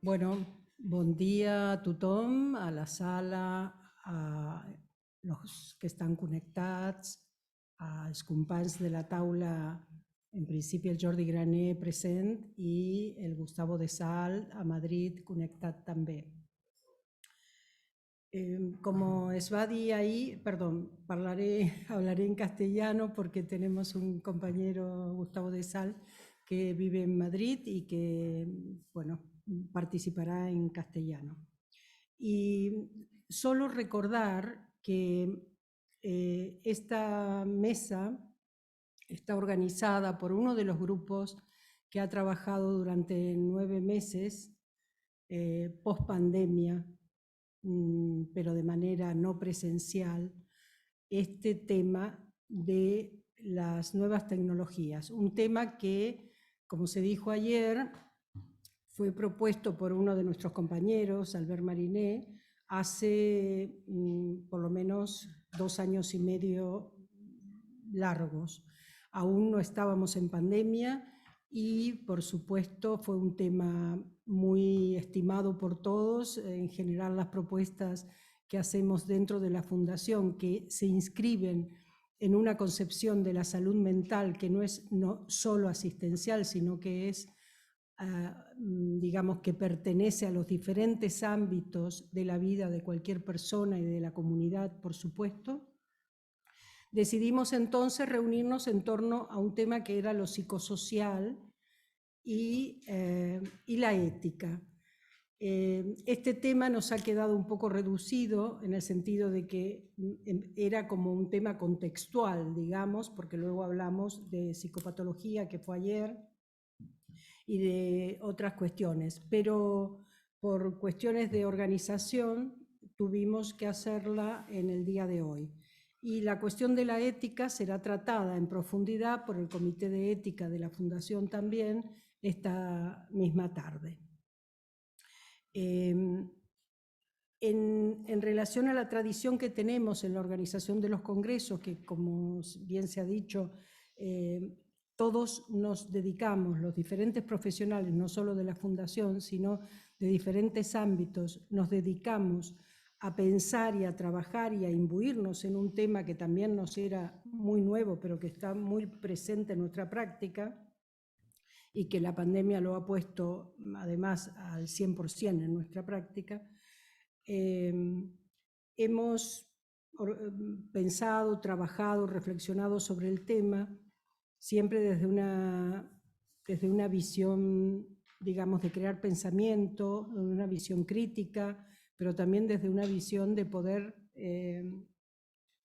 Bueno, bon dia a tothom, a la sala, a los que estan connectats, als companys de la taula, en principi el Jordi Graner present i el Gustavo de Sal a Madrid connectat també. Como es va dir ahí, perdón, hablaré en castellano porque tenemos un compañero, Gustavo de Sal, que vive en Madrid y que, bueno, participará en castellano. Y solo recordar que esta mesa está organizada por uno de los grupos que ha trabajado durante 9 meses post pandemia, pero de manera no presencial, este tema de las nuevas tecnologías. Un tema que, como se dijo ayer, fue propuesto por uno de nuestros compañeros, Albert Mariné, hace por lo menos 2 años y medio largos. Aún no estábamos en pandemia y, por supuesto, fue un tema muy estimado por todos. En general, las propuestas que hacemos dentro de la Fundación, que se inscriben en una concepción de la salud mental que no es solo asistencial, sino que es, digamos, que pertenece a los diferentes ámbitos de la vida de cualquier persona y de la comunidad, por supuesto. Decidimos entonces reunirnos en torno a un tema que era lo psicosocial y la ética. Este tema nos ha quedado un poco reducido en el sentido de que era como un tema contextual, digamos, porque luego hablamos de psicopatología, que fue ayer, y de otras cuestiones, pero por cuestiones de organización tuvimos que hacerla en el día de hoy. Y la cuestión de la ética será tratada en profundidad por el Comité de Ética de la Fundación también esta misma tarde. En relación a la tradición que tenemos en la organización de los congresos, que como bien se ha dicho, todos nos dedicamos, los diferentes profesionales, no solo de la Fundación, sino de diferentes ámbitos, nos dedicamos a pensar y a trabajar y a imbuirnos en un tema que también nos era muy nuevo, pero que está muy presente en nuestra práctica y que la pandemia lo ha puesto además al 100% en nuestra práctica. Hemos pensado, trabajado, reflexionado sobre el tema, siempre desde una visión, digamos, de crear pensamiento, una visión crítica, pero también desde una visión de poder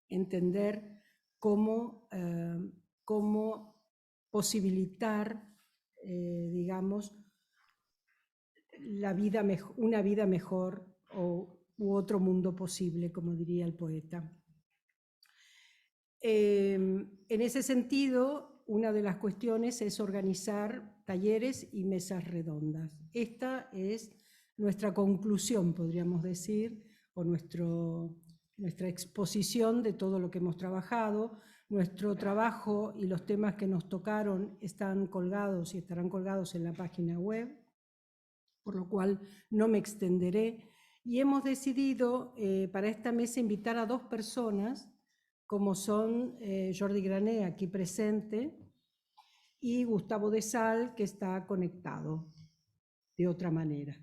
entender cómo posibilitar, digamos, una vida mejor u otro mundo posible, como diría el poeta. En ese sentido, una de las cuestiones es organizar talleres y mesas redondas. Esta es nuestra conclusión, podríamos decir, o nuestra exposición de todo lo que hemos trabajado. Nuestro trabajo y los temas que nos tocaron están colgados y estarán colgados en la página web, por lo cual no me extenderé. Y hemos decidido para esta mesa invitar a 2 personas, como son Jordi Graner, aquí presente, y Gustavo de Sal, que está conectado de otra manera,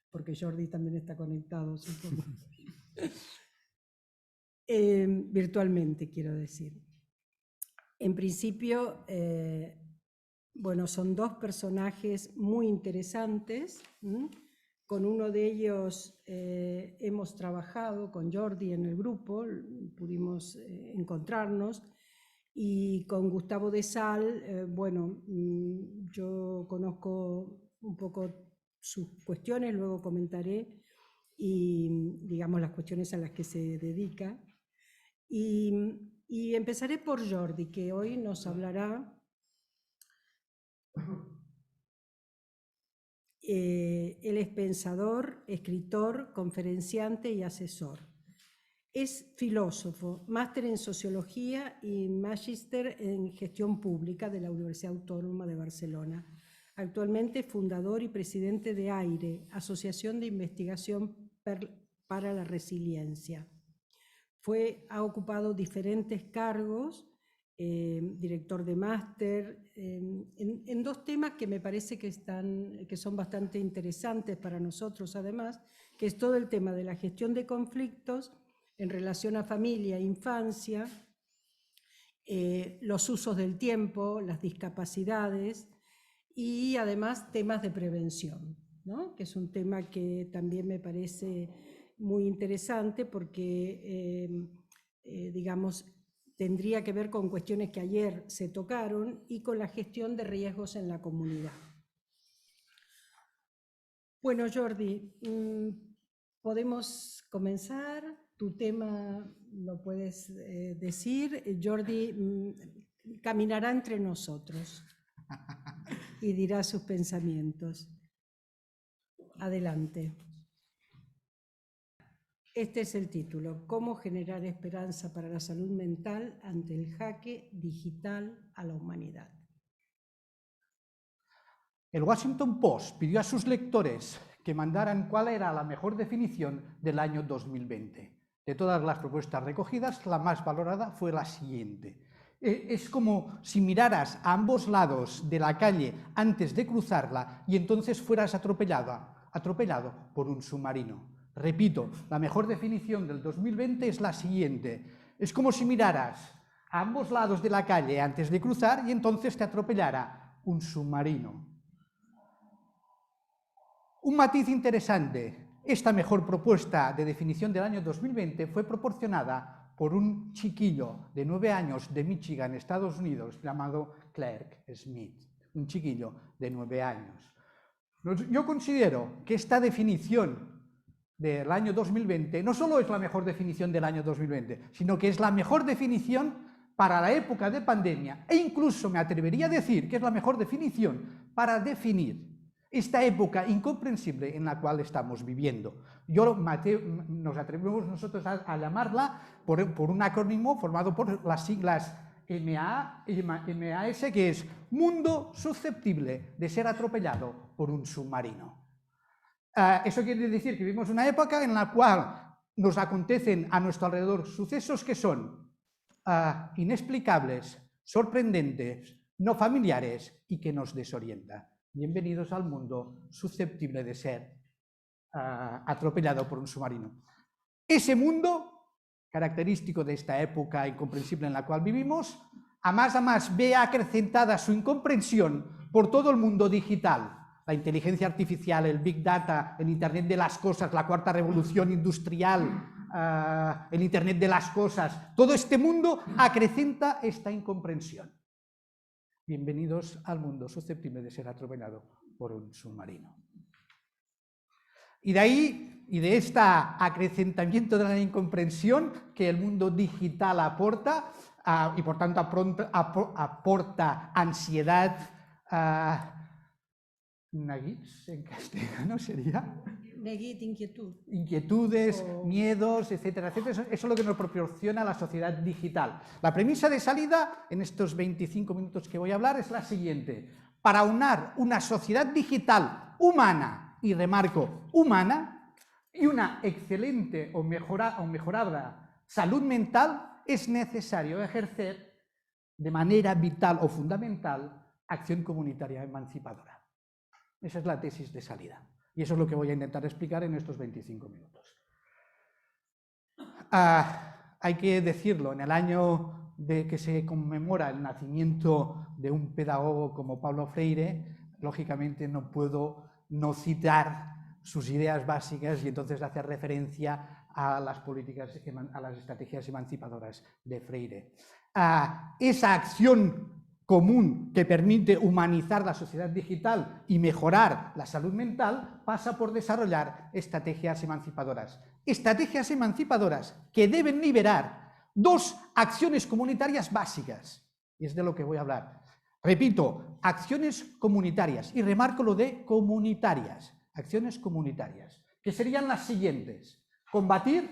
porque Jordi también está conectado, supongo. Virtualmente, quiero decir. En principio, bueno, son 2 personajes muy interesantes. Con uno de ellos hemos trabajado, con Jordi en el grupo, pudimos encontrarnos, y con Gustavo de Sal, bueno, yo conozco un poco sus cuestiones, luego comentaré, y digamos las cuestiones a las que se dedica. Y empezaré por Jordi, que hoy nos hablará. Él es pensador, escritor, conferenciante y asesor. Es filósofo, máster en Sociología y magíster en Gestión Pública de la Universidad Autónoma de Barcelona. Actualmente fundador y presidente de AIRE, Asociación de Investigación para la Resiliencia. Ha ocupado diferentes cargos, director de máster, en dos temas que me parece que son bastante interesantes para nosotros además, que es todo el tema de la gestión de conflictos en relación a familia e infancia, los usos del tiempo, las discapacidades y además temas de prevención, ¿no? Que es un tema que también me parece muy interesante porque, digamos, tendría que ver con cuestiones que ayer se tocaron y con la gestión de riesgos en la comunidad. Bueno, Jordi, podemos comenzar. Tu tema lo puedes decir. Jordi caminará entre nosotros y dirá sus pensamientos. Adelante. Este es el título: ¿Cómo generar esperanza para la salud mental ante el jaque digital a la humanidad? El Washington Post pidió a sus lectores que mandaran cuál era la mejor definición del año 2020. De todas las propuestas recogidas, la más valorada fue la siguiente. Es como si miraras a ambos lados de la calle antes de cruzarla y entonces fueras atropellado por un submarino. Repito, la mejor definición del 2020 es la siguiente. Es como si miraras a ambos lados de la calle antes de cruzar y entonces te atropellara un submarino. Un matiz interesante: esta mejor propuesta de definición del año 2020 fue proporcionada por un chiquillo de 9 años de Michigan, Estados Unidos, llamado Clark Smith, un chiquillo de 9 años. Yo considero que esta definición del año 2020 no solo es la mejor definición del año 2020, sino que es la mejor definición para la época de pandemia, e incluso me atrevería a decir que es la mejor definición para definir esta época incomprensible en la cual estamos viviendo. Nos atrevemos nosotros a llamarla por un acrónimo formado por las siglas MAS, que es Mundo Susceptible de Ser Atropellado por un Submarino. Eso quiere decir que vivimos una época en la cual nos acontecen a nuestro alrededor sucesos que son inexplicables, sorprendentes, no familiares y que nos desorientan. Bienvenidos al mundo susceptible de ser atropellado por un submarino. Ese mundo, característico de esta época incomprensible en la cual vivimos, a más ve acrecentada su incomprensión por todo el mundo digital. La inteligencia artificial, el Big Data, el Internet de las cosas, la cuarta revolución industrial, el Internet de las cosas, todo este mundo acrecenta esta incomprensión. Bienvenidos al mundo susceptible de ser atropellado por un submarino. Y de ahí, y de este acrecentamiento de la incomprensión que el mundo digital aporta, y por tanto aporta ansiedad, neguits en castellano sería... Neguit, inquietud. Inquietudes, miedos, etcétera, etcétera. Eso es lo que nos proporciona la sociedad digital. La premisa de salida, en estos 25 minutos que voy a hablar, es la siguiente. Para unar una sociedad digital humana, y remarco, humana, y una excelente o mejorable salud mental, es necesario ejercer de manera vital o fundamental acción comunitaria emancipadora. Esa es la tesis de salida. Y eso es lo que voy a intentar explicar en estos 25 minutos. Hay que decirlo, en el año de que se conmemora el nacimiento de un pedagogo como Paulo Freire, lógicamente no puedo no citar sus ideas básicas y entonces hacer referencia a las políticas, a las estrategias emancipadoras de Freire. Esa acción común que permite humanizar la sociedad digital y mejorar la salud mental pasa por desarrollar estrategias emancipadoras. Estrategias emancipadoras que deben liberar dos acciones comunitarias básicas, y es de lo que voy a hablar. Repito, acciones comunitarias, y remarco lo de comunitarias, acciones comunitarias, que serían las siguientes: combatir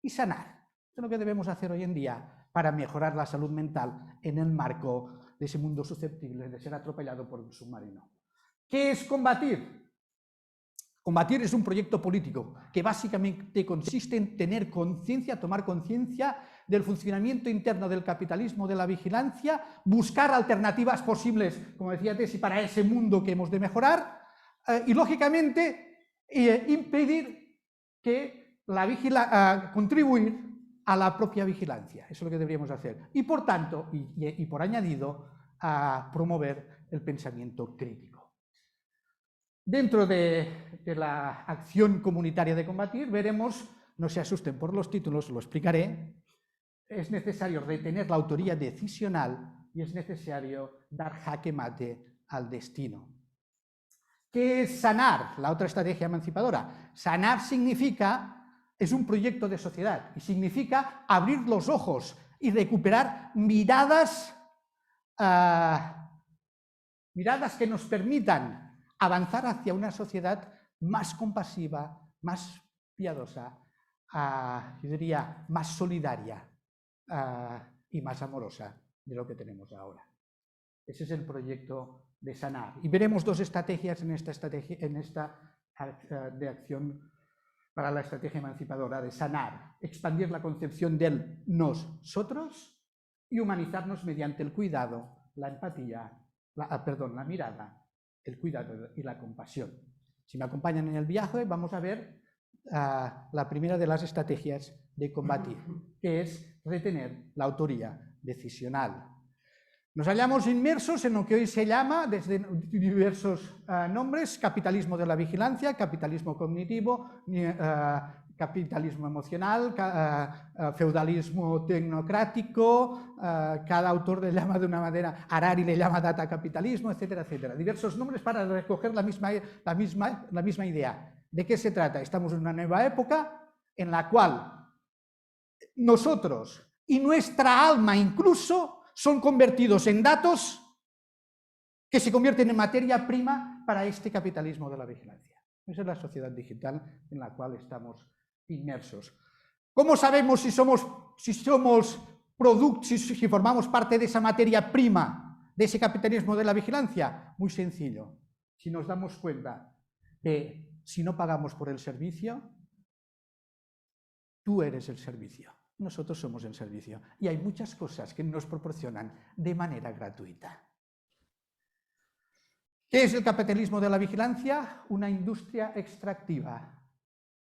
y sanar. Esto es lo que debemos hacer hoy en día para mejorar la salud mental en el marco de ese mundo susceptible de ser atropellado por un submarino. ¿Qué es combatir? Combatir es un proyecto político que básicamente consiste en tener conciencia, tomar conciencia del funcionamiento interno del capitalismo, de la vigilancia, buscar alternativas posibles, como decía Tesi, para ese mundo que hemos de mejorar y, lógicamente, impedir que contribuir a la propia vigilancia. Eso es lo que deberíamos hacer. Y, por tanto, y por añadido, a promover el pensamiento crítico. Dentro de la acción comunitaria de combatir, veremos, no se asusten por los títulos, lo explicaré, es necesario retener la autoría decisional y es necesario dar jaque mate al destino. ¿Qué es sanar? La otra estrategia emancipadora. Sanar es un proyecto de sociedad y significa abrir los ojos y recuperar miradas que nos permitan avanzar hacia una sociedad más compasiva, más piadosa, yo diría más solidaria y más amorosa de lo que tenemos ahora. Ese es el proyecto de sanar. Y veremos dos estrategias en esta de acción para la estrategia emancipadora de sanar, expandir la concepción del nosotros y humanizarnos mediante el cuidado, la empatía, la mirada, el cuidado y la compasión. Si me acompañan en el viaje, vamos a ver la primera de las estrategias de combatir, que es retener la autoría decisional. Nos hallamos inmersos en lo que hoy se llama, desde diversos nombres, capitalismo de la vigilancia, capitalismo cognitivo, capitalismo emocional, feudalismo tecnocrático, cada autor le llama de una manera, Harari le llama datacapitalismo, etcétera, etcétera. Diversos nombres para recoger la misma idea. ¿De qué se trata? Estamos en una nueva época en la cual nosotros y nuestra alma incluso son convertidos en datos que se convierten en materia prima para este capitalismo de la vigilancia. Esa es la sociedad digital en la cual estamos inmersos. ¿Cómo sabemos si formamos parte de esa materia prima, de ese capitalismo de la vigilancia? Muy sencillo. Si nos damos cuenta que si no pagamos por el servicio, tú eres el servicio, nosotros somos el servicio. Y hay muchas cosas que nos proporcionan de manera gratuita. ¿Qué es el capitalismo de la vigilancia? Una industria extractiva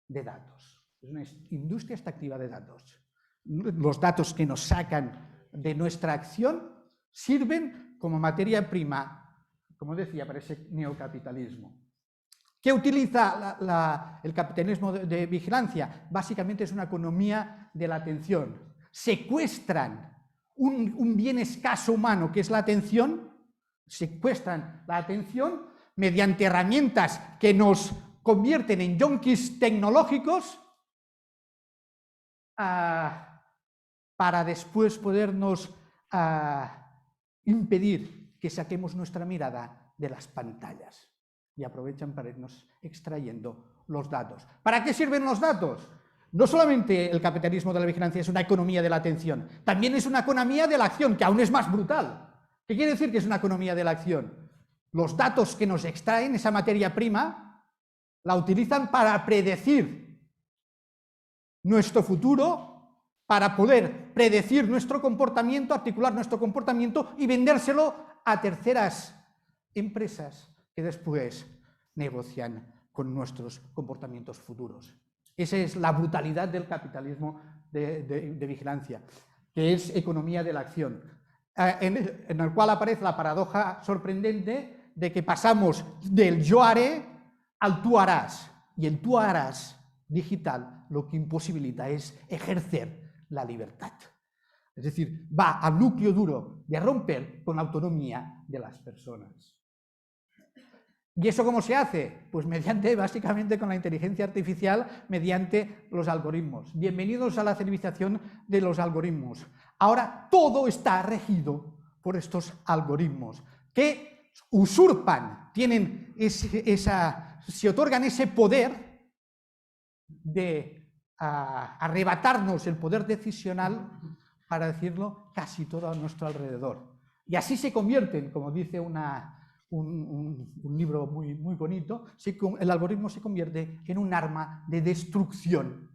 de datos. Es una industria extractiva de datos. Los datos que nos sacan de nuestra acción sirven como materia prima, como decía, para ese neocapitalismo. ¿Qué utiliza el capitalismo de vigilancia? Básicamente es una economía de la atención. Secuestran un bien escaso humano, que es la atención, secuestran la atención mediante herramientas que nos convierten en yonkis tecnológicos para después podernos impedir que saquemos nuestra mirada de las pantallas. Y aprovechan para irnos extrayendo los datos. ¿Para qué sirven los datos? No solamente el capitalismo de la vigilancia es una economía de la atención, también es una economía de la acción, que aún es más brutal. ¿Qué quiere decir que es una economía de la acción? Los datos que nos extraen, esa materia prima, la utilizan para predecir nuestro futuro, para poder predecir nuestro comportamiento, articular nuestro comportamiento y vendérselo a terceras empresas que después negocian con nuestros comportamientos futuros. Esa es la brutalidad del capitalismo de vigilancia, que es economía de la acción, en el cual aparece la paradoja sorprendente de que pasamos del yo haré al tú harás, y el tú harás digital lo que imposibilita es ejercer la libertad. Es decir, va al núcleo duro de romper con la autonomía de las personas. ¿Y eso cómo se hace? Pues básicamente con la inteligencia artificial, mediante los algoritmos. Bienvenidos a la civilización de los algoritmos. Ahora todo está regido por estos algoritmos que usurpan, se otorgan ese poder de arrebatarnos el poder decisional, para decirlo, casi todo a nuestro alrededor. Y así se convierten, como dice una un libro muy bonito, el algoritmo se convierte en un arma de destrucción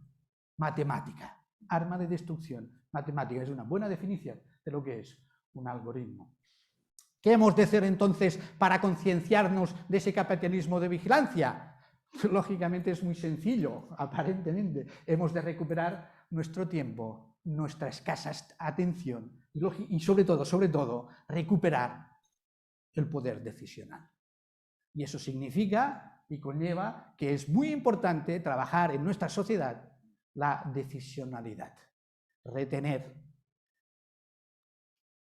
matemática. Arma de destrucción matemática es una buena definición de lo que es un algoritmo. ¿Qué hemos de hacer entonces para concienciarnos de ese capitalismo de vigilancia? Lógicamente es muy sencillo, aparentemente. Hemos de recuperar nuestro tiempo, nuestra escasa atención y sobre todo, recuperar el poder decisional. Y eso significa y conlleva que es muy importante trabajar en nuestra sociedad la decisionalidad, retener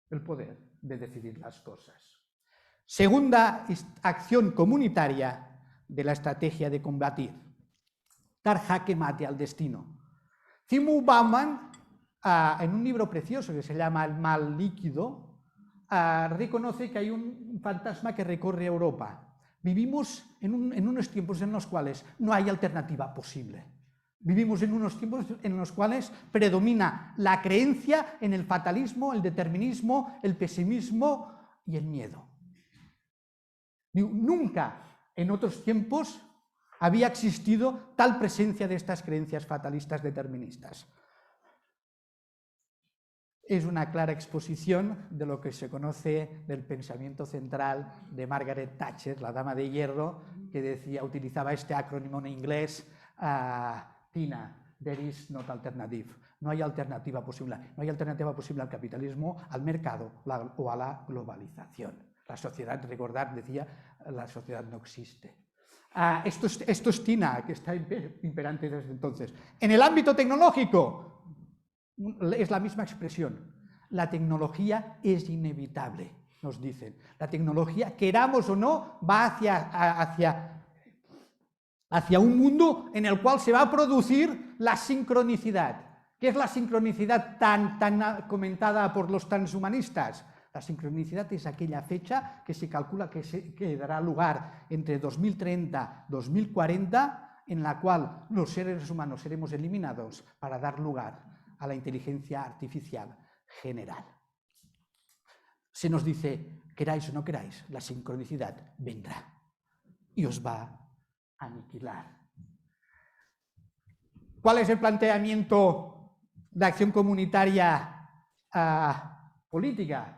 el poder de decidir las cosas. Segunda acción comunitaria de la estrategia de combatir: dar jaque mate al destino. Zygmunt Bauman, en un libro precioso que se llama El mal líquido, reconoce que hay un fantasma que recorre Europa. Vivimos en unos tiempos en los cuales no hay alternativa posible. Vivimos en unos tiempos en los cuales predomina la creencia en el fatalismo, el determinismo, el pesimismo y el miedo. Nunca en otros tiempos había existido tal presencia de estas creencias fatalistas deterministas. Es una clara exposición de lo que se conoce del pensamiento central de Margaret Thatcher, la dama de hierro, que utilizaba este acrónimo en inglés, TINA, there is not alternative. No hay alternativa posible. No hay alternativa posible al capitalismo, al mercado o a la globalización. La sociedad, recordad, decía, la sociedad no existe. Esto es TINA, que está imperante desde entonces. En el ámbito tecnológico, es la misma expresión. La tecnología es inevitable, nos dicen. La tecnología, queramos o no, va hacia un mundo en el cual se va a producir la sincronicidad. ¿Qué es la sincronicidad tan comentada por los transhumanistas? La sincronicidad es aquella fecha que se calcula que dará lugar entre 2030 y 2040, en la cual los seres humanos seremos eliminados para dar lugar a la inteligencia artificial general. Se nos dice, queráis o no queráis, la sincronicidad vendrá y os va a aniquilar. ¿Cuál es el planteamiento de acción comunitaria política?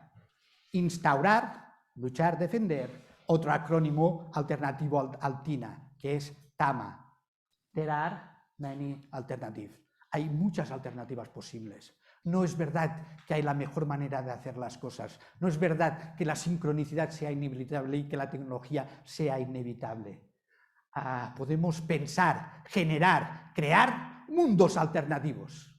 Instaurar, luchar, defender, otro acrónimo alternativo al TINA, que es TAMA. There are many alternatives. Hay muchas alternativas posibles. No es verdad que hay la mejor manera de hacer las cosas. No es verdad que la sincronicidad sea inevitable y que la tecnología sea inevitable. Podemos pensar, generar, crear mundos alternativos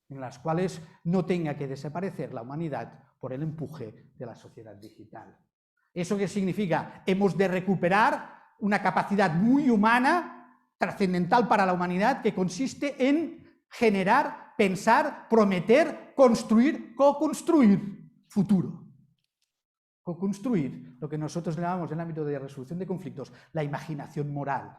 en los cuales no tenga que desaparecer la humanidad por el empuje de la sociedad digital. ¿Eso qué significa? Hemos de recuperar una capacidad muy humana, trascendental para la humanidad, que consiste en generar, pensar, prometer, construir, co-construir futuro. Co-construir lo que nosotros llamamos en el ámbito de resolución de conflictos la imaginación moral.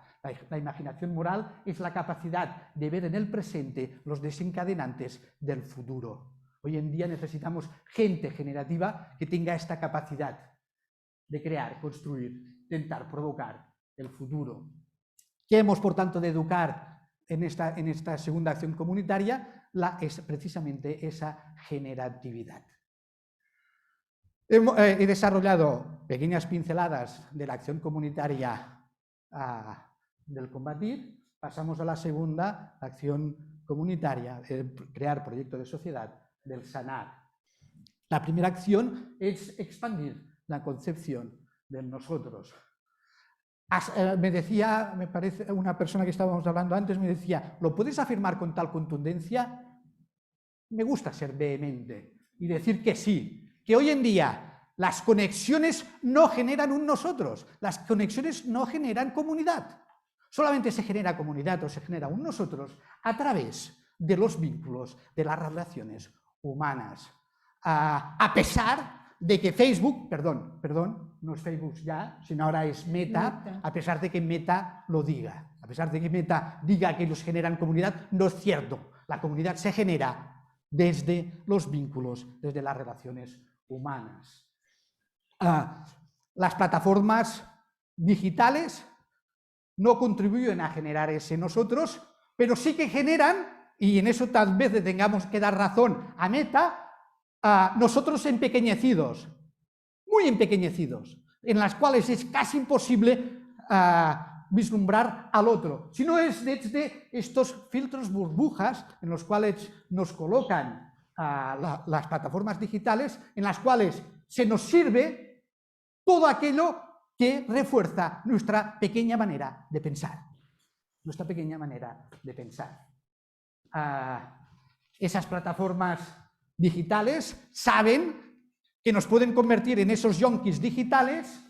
La imaginación moral es la capacidad de ver en el presente los desencadenantes del futuro. Hoy en día necesitamos gente generativa que tenga esta capacidad de crear, construir, intentar provocar el futuro. ¿Qué hemos, por tanto, de educar en esta segunda acción comunitaria? Es precisamente esa generatividad. He desarrollado pequeñas pinceladas de la acción comunitaria del combatir. Pasamos a la segunda acción comunitaria, crear proyecto de sociedad, del sanar. La primera acción es expandir la concepción del nosotros. Me decía, me parece, una persona que estábamos hablando antes, me decía, ¿lo puedes afirmar con tal contundencia? Me gusta ser vehemente y decir que sí, que hoy en día las conexiones no generan un nosotros, las conexiones no generan comunidad. Solamente se genera comunidad o se genera un nosotros a través de los vínculos, de las relaciones humanas. A pesar de que Facebook, perdón, no es Facebook ya, sino ahora es Meta, a pesar de que Meta lo diga. A pesar de que Meta diga que ellos generan comunidad, no es cierto. La comunidad se genera desde los vínculos, desde las relaciones humanas. las plataformas digitales no contribuyen a generar ese nosotros, pero sí que generan, y en eso tal vez le tengamos que dar razón a Meta, a nosotros empequeñecidos, muy empequeñecidos, en las cuales es casi imposible vislumbrar al otro. Si no es desde estos filtros burbujas en los cuales nos colocan las plataformas digitales, en las cuales se nos sirve todo aquello que refuerza nuestra pequeña manera de pensar. Nuestra pequeña manera de pensar. Esas plataformas digitales saben que nos pueden convertir en esos yonkis digitales,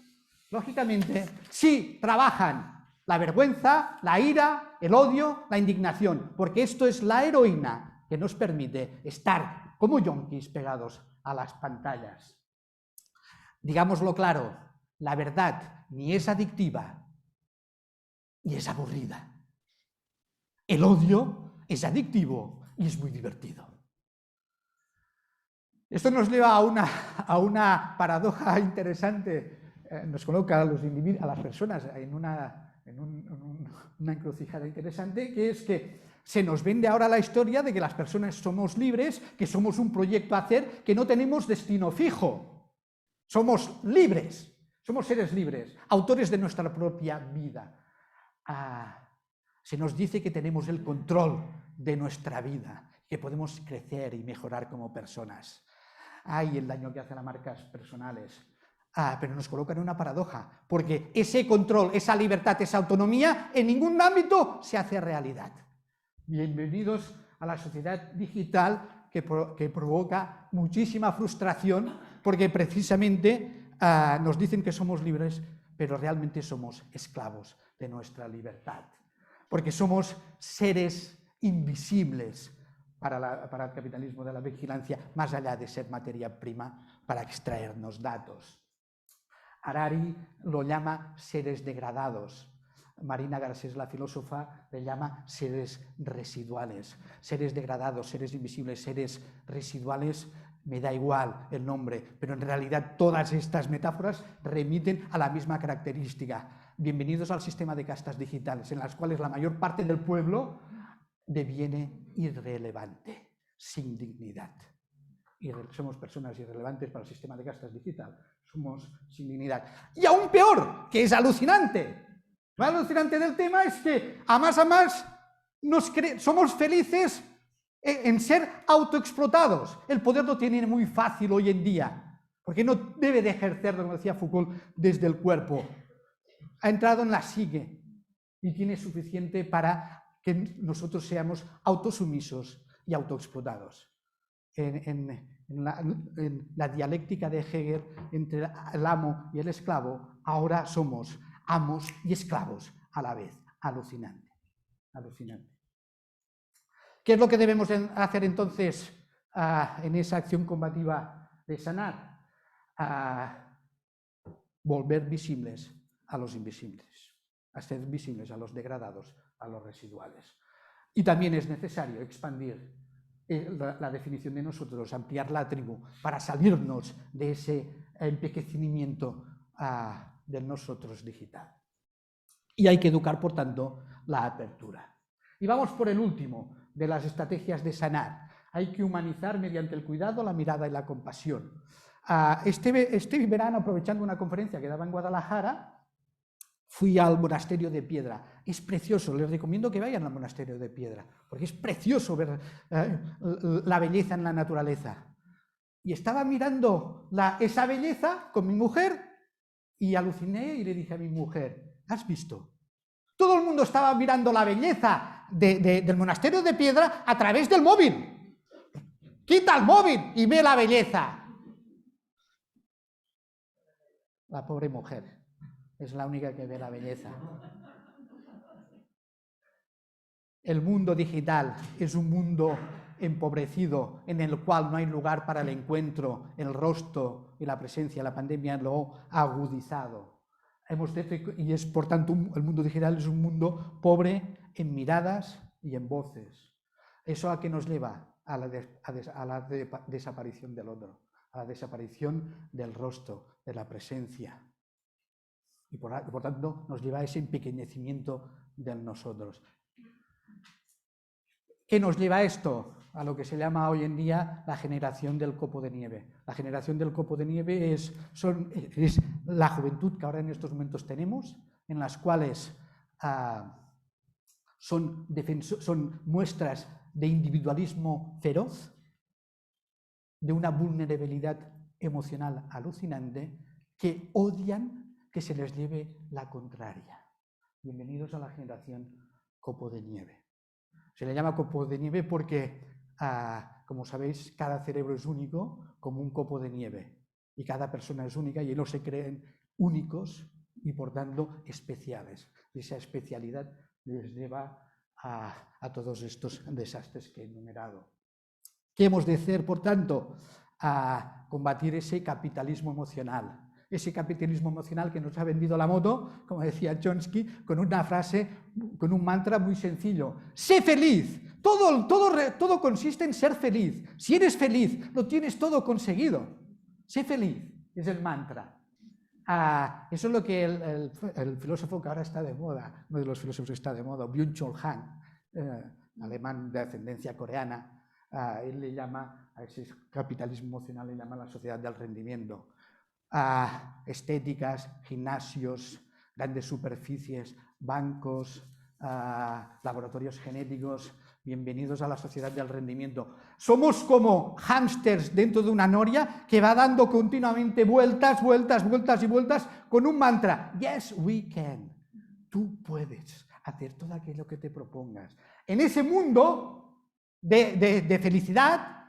lógicamente, si trabajan la vergüenza, la ira, el odio, la indignación, porque esto es la heroína que nos permite estar como yonkis pegados a las pantallas. Digámoslo claro, la verdad ni es adictiva ni es aburrida. El odio es adictivo y es muy divertido. Esto nos lleva a una paradoja interesante, nos coloca a las personas en una encrucijada interesante, que es que se nos vende ahora la historia de que las personas somos libres, que somos un proyecto a hacer, que no tenemos destino fijo. Somos libres, somos seres libres, autores de nuestra propia vida. Se nos dice que tenemos el control de nuestra vida, que podemos crecer y mejorar como personas. Ay, el daño que hacen a marcas personales. Pero nos coloca en una paradoja, porque ese control, esa libertad, esa autonomía, en ningún ámbito se hace realidad. Bienvenidos a la sociedad digital que provoca muchísima frustración, porque precisamente nos dicen que somos libres, pero realmente somos esclavos de nuestra libertad. Porque somos seres invisibles para el capitalismo de la vigilancia, más allá de ser materia prima para extraernos datos. Harari lo llama seres degradados. Marina Garcés, la filósofa, le llama seres residuales. Seres degradados, seres invisibles, seres residuales, me da igual el nombre, pero en realidad todas estas metáforas remiten a la misma característica. Bienvenidos al sistema de castas digitales, en las cuales la mayor parte del pueblo deviene irrelevante, sin dignidad. Somos personas irrelevantes para el sistema de castas digital, somos sin dignidad. Y aún peor, que es alucinante. Lo alucinante del tema es que a más somos felices en ser autoexplotados. El poder lo tiene muy fácil hoy en día, porque no debe de ejercerlo, como decía Foucault, desde el cuerpo. Ha entrado en la psique y tiene suficiente para que nosotros seamos autosumisos y autoexplotados. En la dialéctica de Hegel entre el amo y el esclavo, ahora somos amos y esclavos a la vez. Alucinante. Alucinante. ¿Qué es lo que debemos hacer entonces en esa acción combativa de sanar? Volver visibles a los invisibles, hacer visibles a los degradados, a los residuales. Y también es necesario expandir la definición de nosotros, ampliar la tribu, para salirnos de ese empequeñecimiento del nosotros digital. Y hay que educar, por tanto, la apertura. Y vamos por el último de las estrategias de sanar. Hay que humanizar mediante el cuidado, la mirada y la compasión. Este verano, aprovechando una conferencia que daba en Guadalajara, fui al Monasterio de Piedra. Es precioso, les recomiendo que vayan al Monasterio de Piedra, porque es precioso ver la belleza en la naturaleza. Y estaba mirando esa belleza con mi mujer y aluciné y le dije a mi mujer, ¿has visto? Todo el mundo estaba mirando la belleza del Monasterio de Piedra a través del móvil. Quita el móvil y ve la belleza. La pobre mujer. Es la única que ve la belleza. El mundo digital es un mundo empobrecido en el cual no hay lugar para el encuentro, el rostro y la presencia. La pandemia lo ha agudizado. Y es, por tanto, el mundo digital es un mundo pobre en miradas y en voces. ¿Eso a qué nos lleva? A la desaparición del otro, a la desaparición del rostro, de la presencia. y por tanto nos lleva a ese empequeñecimiento del nosotros. ¿Qué nos lleva a esto? A lo que se llama hoy en día la generación del copo de nieve. La generación del copo de nieve es la juventud que ahora en estos momentos tenemos, en las cuales son muestras de individualismo feroz, de una vulnerabilidad emocional alucinante, que odian que se les lleve la contraria. Bienvenidos a la generación copo de nieve. Se le llama copo de nieve porque, como sabéis, cada cerebro es único como un copo de nieve y cada persona es única y ellos se creen únicos y por tanto especiales. Y esa especialidad les lleva a todos estos desastres que he enumerado. ¿Qué hemos de hacer, por tanto? A combatir ese capitalismo emocional. Ese capitalismo emocional que nos ha vendido la moto, como decía Chomsky, con una frase, con un mantra muy sencillo. ¡Sé feliz! Todo consiste en ser feliz. Si eres feliz, lo tienes todo conseguido. Sé feliz, es el mantra. Eso es lo que el filósofo que ahora está de moda, uno de los filósofos que está de moda, Byung-Chul Han, alemán de ascendencia coreana, él le llama a ese capitalismo emocional, le llama la sociedad del rendimiento. Estéticas, gimnasios, grandes superficies, bancos, laboratorios genéticos. Bienvenidos a la sociedad del rendimiento. Somos como hámsters dentro de una noria que va dando continuamente vueltas, vueltas, vueltas y vueltas con un mantra. Yes, we can. Tú puedes hacer todo aquello que te propongas. En ese mundo de felicidad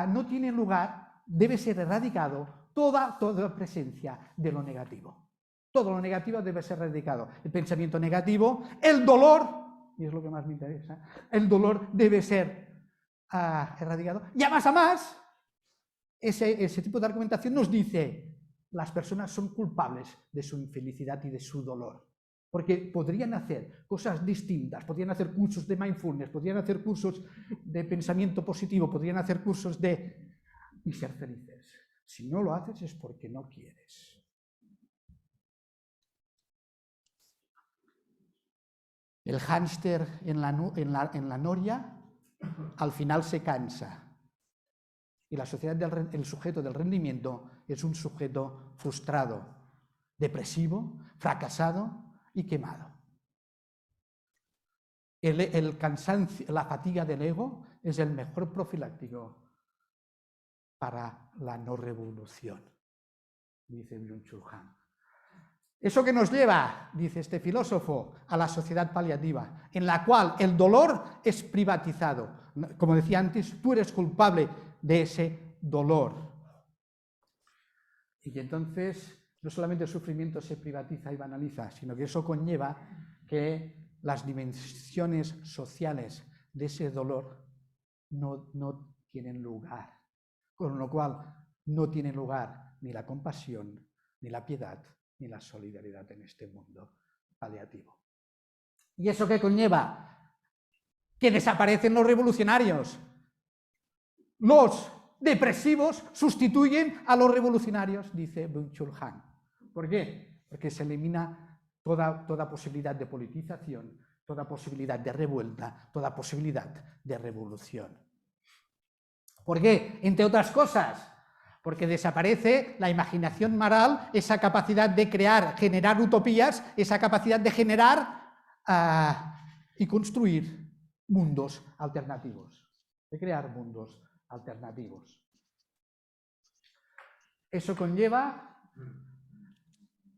no tiene lugar, debe ser erradicado toda presencia de lo negativo. Todo lo negativo debe ser erradicado. El pensamiento negativo, el dolor, y es lo que más me interesa, el dolor debe ser erradicado. Y a más, ese tipo de argumentación nos dice, las personas son culpables de su infelicidad y de su dolor. Porque podrían hacer cosas distintas, podrían hacer cursos de mindfulness, podrían hacer cursos de pensamiento positivo, podrían hacer cursos y ser felices. Si no lo haces es porque no quieres. El hámster en la noria al final se cansa. Y la sociedad el sujeto del rendimiento es un sujeto frustrado, depresivo, fracasado y quemado. El cansancio, la fatiga del ego es el mejor profiláctico para la no revolución, dice Byung-Chul Han. Eso que nos lleva, dice este filósofo, a la sociedad paliativa, en la cual el dolor es privatizado. Como decía antes, tú eres culpable de ese dolor. Y entonces no solamente el sufrimiento se privatiza y banaliza, sino que eso conlleva que las dimensiones sociales de ese dolor no tienen lugar. Con lo cual no tiene lugar ni la compasión, ni la piedad, ni la solidaridad en este mundo paliativo. ¿Y eso qué conlleva? Que desaparecen los revolucionarios. Los depresivos sustituyen a los revolucionarios, dice Byung-Chul Han. ¿Por qué? Porque se elimina toda posibilidad de politización, toda posibilidad de revuelta, toda posibilidad de revolución. ¿Por qué? Entre otras cosas, porque desaparece la imaginación moral, esa capacidad de crear, generar utopías, esa capacidad de generar y construir mundos alternativos, de crear mundos alternativos. Eso conlleva,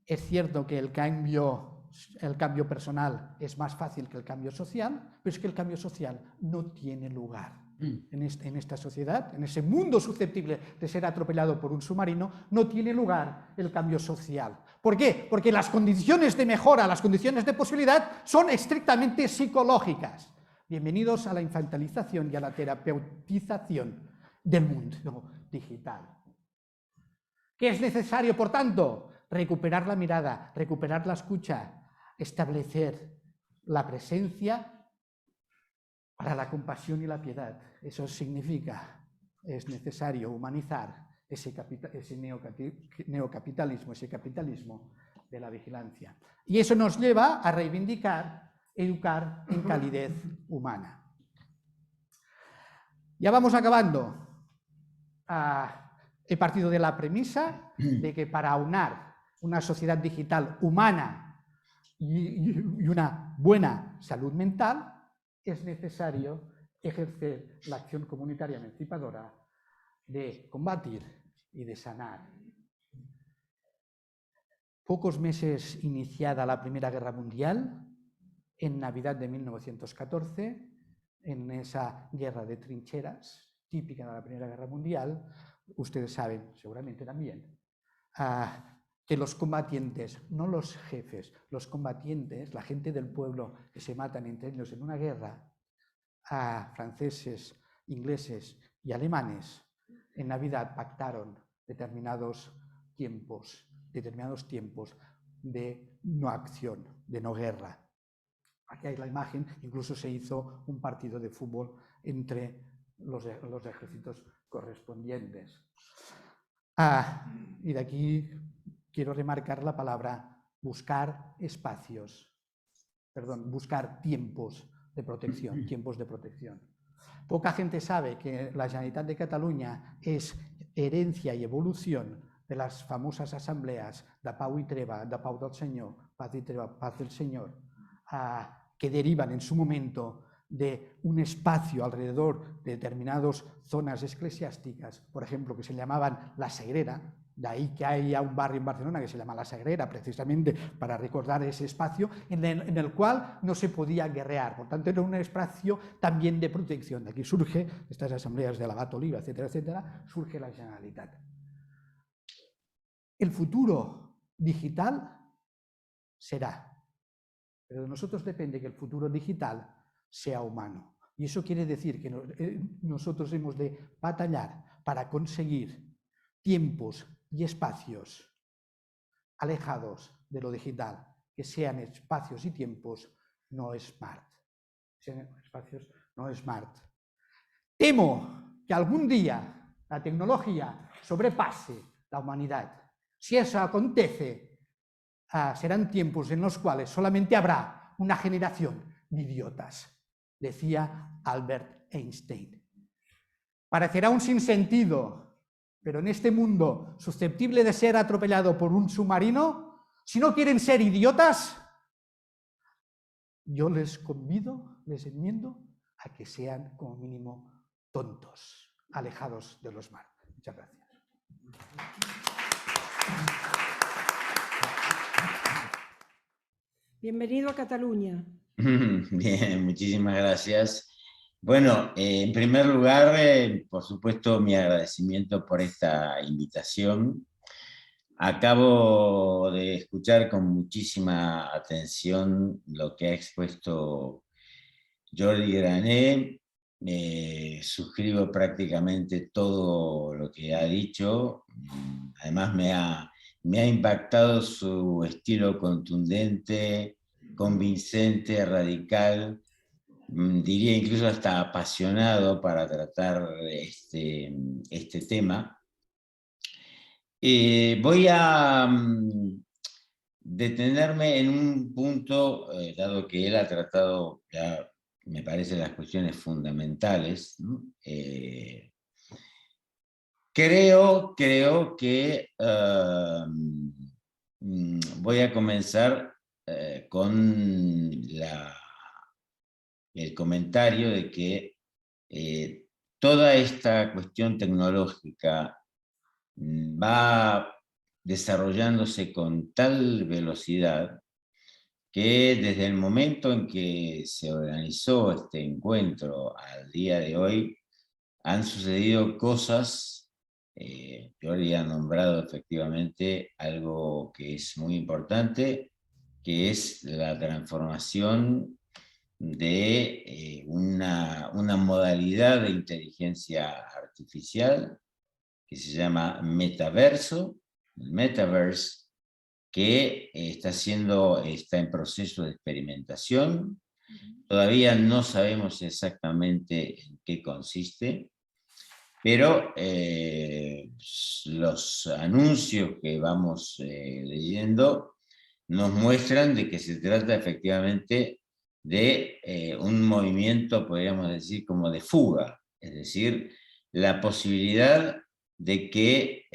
es cierto que el cambio personal es más fácil que el cambio social, pero es que el cambio social no tiene lugar. En esta sociedad, en ese mundo susceptible de ser atropellado por un submarino, no tiene lugar el cambio social. ¿Por qué? Porque las condiciones de mejora, las condiciones de posibilidad son estrictamente psicológicas. Bienvenidos a la infantilización y a la terapeutización del mundo digital. ¿Qué es necesario, por tanto? Recuperar la mirada, recuperar la escucha, establecer la presencia para la compasión y la piedad. Eso significa, es necesario humanizar ese neocapitalismo, ese capitalismo de la vigilancia. Y eso nos lleva a reivindicar, educar en calidez humana. Ya vamos acabando. He partido de la premisa de que para aunar una sociedad digital humana y una buena salud mental es necesario ejercer la acción comunitaria emancipadora de combatir y de sanar. Pocos meses iniciada la Primera Guerra Mundial, en Navidad de 1914, en esa guerra de trincheras típica de la Primera Guerra Mundial, ustedes saben seguramente también, que los combatientes, no los jefes, los combatientes, la gente del pueblo que se matan entre ellos en una guerra, franceses, ingleses y alemanes, en Navidad pactaron determinados tiempos de no acción, de no guerra. Aquí hay la imagen, incluso se hizo un partido de fútbol entre los ejércitos correspondientes. Y de aquí quiero remarcar la palabra buscar buscar tiempos de protección. Poca gente sabe que la Generalitat de Catalunya es herencia y evolución de las famosas asambleas de Pau i Treva, de Pau del Senyor, Paz y Treva, Paz del Señor, que derivan en su momento de un espacio alrededor de determinadas zonas eclesiásticas, por ejemplo, que se llamaban La Sagrera, de ahí que haya un barrio en Barcelona que se llama La Sagrera, precisamente para recordar ese espacio en el cual no se podía guerrear. Por tanto, era un espacio también de protección. De aquí surge, estas asambleas de l'Abat Oliva, etcétera, etcétera, surge la Generalitat. El futuro digital será, pero de nosotros depende que el futuro digital sea humano. Y eso quiere decir que nosotros hemos de batallar para conseguir tiempos y espacios alejados de lo digital, que sean espacios y tiempos no smart. Temo que algún día la tecnología sobrepase la humanidad. Si eso acontece, serán tiempos en los cuales solamente habrá una generación de idiotas, decía Albert Einstein. Parecerá un sinsentido, pero en este mundo susceptible de ser atropellado por un submarino, si no quieren ser idiotas, yo les enmiendo a que sean como mínimo tontos, alejados de los mares. Muchas gracias. Bienvenido a Cataluña. Bien, muchísimas gracias. Bueno, en primer lugar, por supuesto, mi agradecimiento por esta invitación. Acabo de escuchar con muchísima atención lo que ha expuesto Jordi Grané. Suscribo prácticamente todo lo que ha dicho. Además, me ha impactado su estilo contundente, convincente, radical, diría incluso hasta apasionado para tratar este tema. Voy a detenerme en un punto, dado que él ha tratado, ya me parece, las cuestiones fundamentales, ¿no? Creo que voy a comenzar con el comentario de que toda esta cuestión tecnológica va desarrollándose con tal velocidad que desde el momento en que se organizó este encuentro al día de hoy han sucedido cosas. Jordi ha nombrado efectivamente algo que es muy importante, que es la transformación de una modalidad de inteligencia artificial que se llama metaverso, el metaverse, que está en proceso de experimentación. Todavía no sabemos exactamente en qué consiste, pero los anuncios que vamos leyendo nos muestran de que se trata efectivamente de un movimiento, podríamos decir, como de fuga, es decir, la posibilidad de que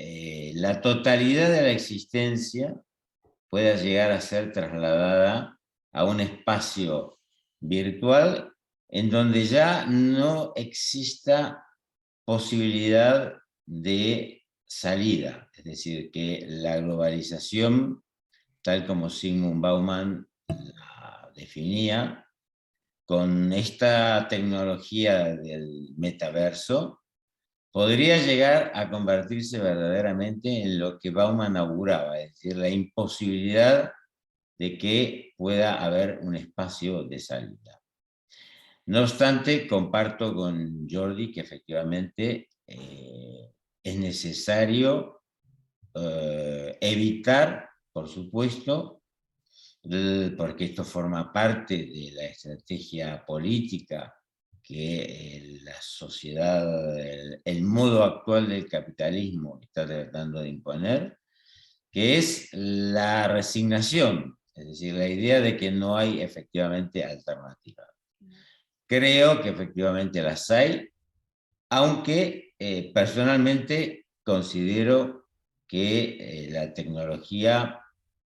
la totalidad de la existencia pueda llegar a ser trasladada a un espacio virtual en donde ya no exista posibilidad de salida, es decir, que la globalización, tal como Zygmunt Bauman la definía, con esta tecnología del metaverso, podría llegar a convertirse verdaderamente en lo que Bauman auguraba, es decir, la imposibilidad de que pueda haber un espacio de salida. No obstante, comparto con Jordi que efectivamente es necesario evitar, por supuesto, porque esto forma parte de la estrategia política que la sociedad, el modo actual del capitalismo está tratando de imponer, que es la resignación, es decir, la idea de que no hay efectivamente alternativa. Creo que efectivamente las hay, aunque personalmente considero que la tecnología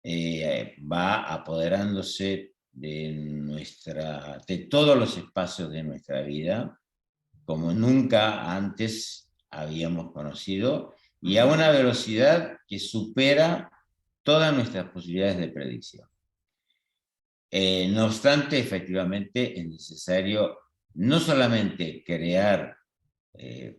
va apoderándose de todos los espacios de nuestra vida, como nunca antes habíamos conocido, y a una velocidad que supera todas nuestras posibilidades de predicción. No obstante, efectivamente, es necesario no solamente crear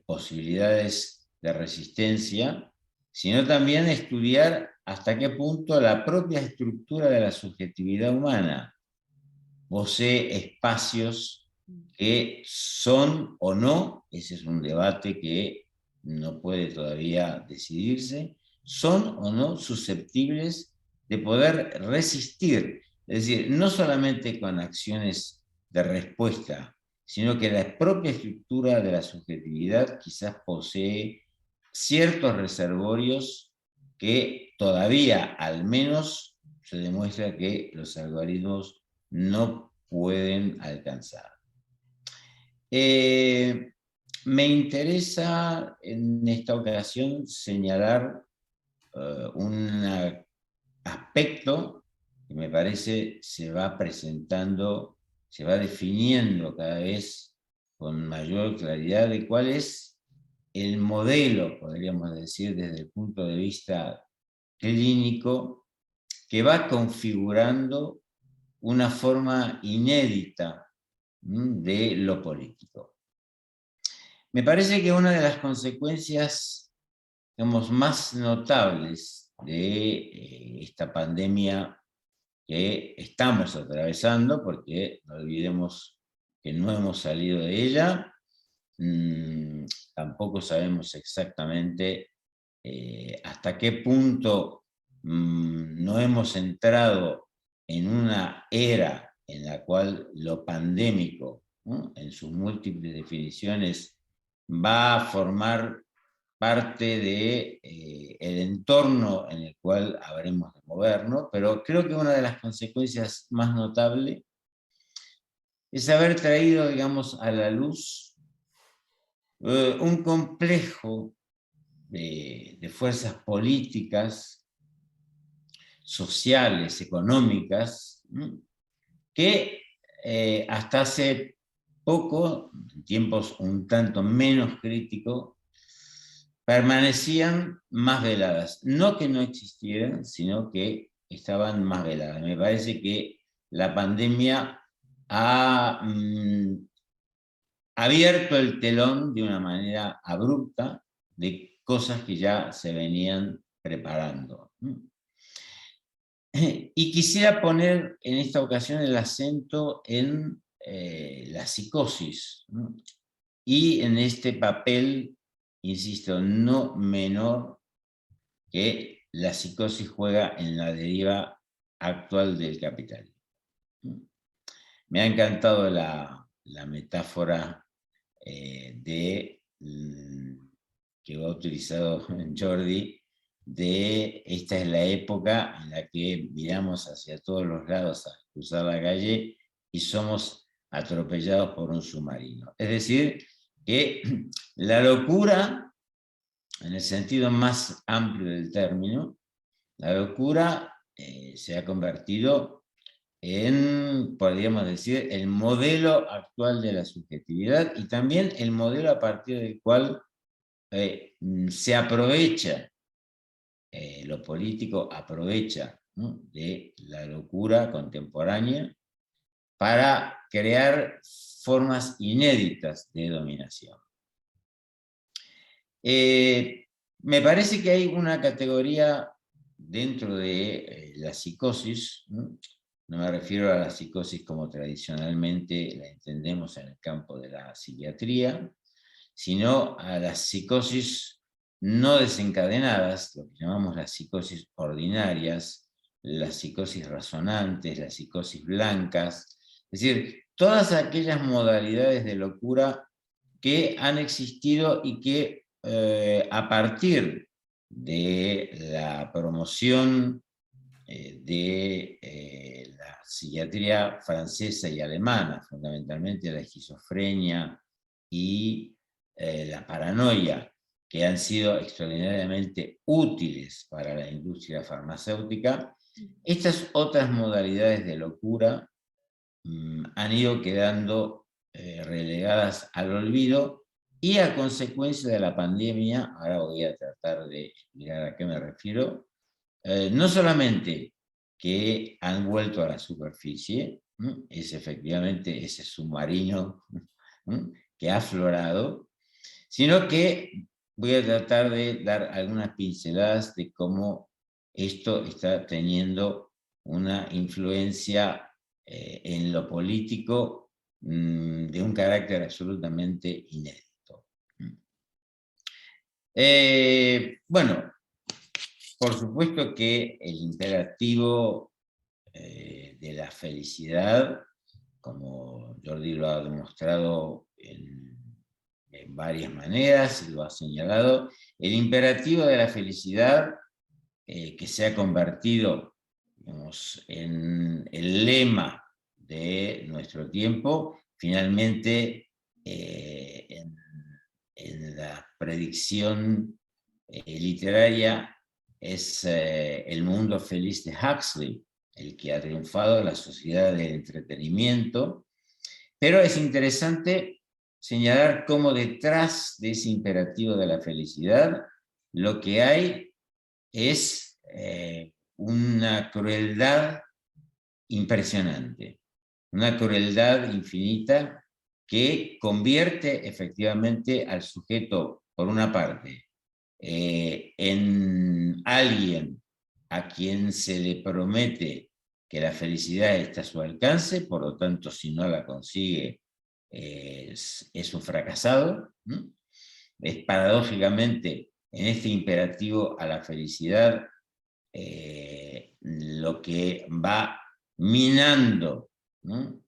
posibilidades de resistencia, sino también estudiar hasta qué punto la propia estructura de la subjetividad humana posee espacios que son o no, ese es un debate que no puede todavía decidirse, son o no susceptibles de poder resistir, es decir, no solamente con acciones de respuesta, sino que la propia estructura de la subjetividad quizás posee ciertos reservorios que todavía, al menos, se demuestra que los algoritmos no pueden alcanzar. Me interesa en esta ocasión señalar un aspecto que me parece se va presentando, se va definiendo cada vez con mayor claridad de cuál es el modelo, podríamos decir, desde el punto de vista clínico, que va configurando una forma inédita de lo político. Me parece que una de las consecuencias, digamos, más notables de esta pandemia que estamos atravesando, porque no olvidemos que no hemos salido de ella, tampoco sabemos exactamente hasta qué punto no hemos entrado en una era en la cual lo pandémico, ¿no?, en sus múltiples definiciones, va a formar parte de el entorno en el cual habremos de movernos, pero creo que una de las consecuencias más notables es haber traído, digamos, a la luz un complejo de fuerzas políticas, sociales, económicas, que hasta hace poco, en tiempos un tanto menos críticos, permanecían más veladas. No que no existieran, sino que estaban más veladas. Me parece que la pandemia ha abierto el telón de una manera abrupta de cosas que ya se venían preparando. Y quisiera poner en esta ocasión el acento en la psicosis, ¿no?, y en este papel, insisto, no menor que la psicosis juega en la deriva actual del capitalismo. Me ha encantado la metáfora que ha utilizado Jordi de esta es la época en la que miramos hacia todos los lados a cruzar la calle y somos atropellados por un submarino. Es decir, que la locura, en el sentido más amplio del término, la locura se ha convertido en, podríamos decir, el modelo actual de la subjetividad y también el modelo a partir del cual se aprovecha, lo político aprovecha, ¿no?, de la locura contemporánea para crear formas inéditas de dominación. Me parece que hay una categoría dentro de la psicosis, ¿no? No me refiero a la psicosis como tradicionalmente la entendemos en el campo de la psiquiatría, sino a las psicosis no desencadenadas, lo que llamamos las psicosis ordinarias, las psicosis razonantes, las psicosis blancas, es decir, todas aquellas modalidades de locura que han existido y que a partir de la promoción de la psiquiatría francesa y alemana, fundamentalmente la esquizofrenia y la paranoia, que han sido extraordinariamente útiles para la industria farmacéutica, estas otras modalidades de locura han ido quedando relegadas al olvido, y a consecuencia de la pandemia, ahora voy a tratar de explicar a qué me refiero, no solamente que han vuelto a la superficie, es efectivamente ese submarino que ha aflorado, sino que voy a tratar de dar algunas pinceladas de cómo esto está teniendo una influencia en lo político de un carácter absolutamente inédito. Bueno, por supuesto que el imperativo de la felicidad, como Jordi lo ha demostrado en varias maneras y lo ha señalado, el imperativo de la felicidad que se ha convertido, digamos, en el lema de nuestro tiempo, finalmente en la predicción literaria es El mundo feliz de Huxley, el que ha triunfado en la sociedad del entretenimiento, pero es interesante señalar cómo detrás de ese imperativo de la felicidad lo que hay es una crueldad impresionante, una crueldad infinita que convierte efectivamente al sujeto, por una parte, en alguien a quien se le promete que la felicidad está a su alcance, por lo tanto, si no la consigue, es un fracasado. Es paradójicamente, en este imperativo a la felicidad, lo que va minando, ¿no?,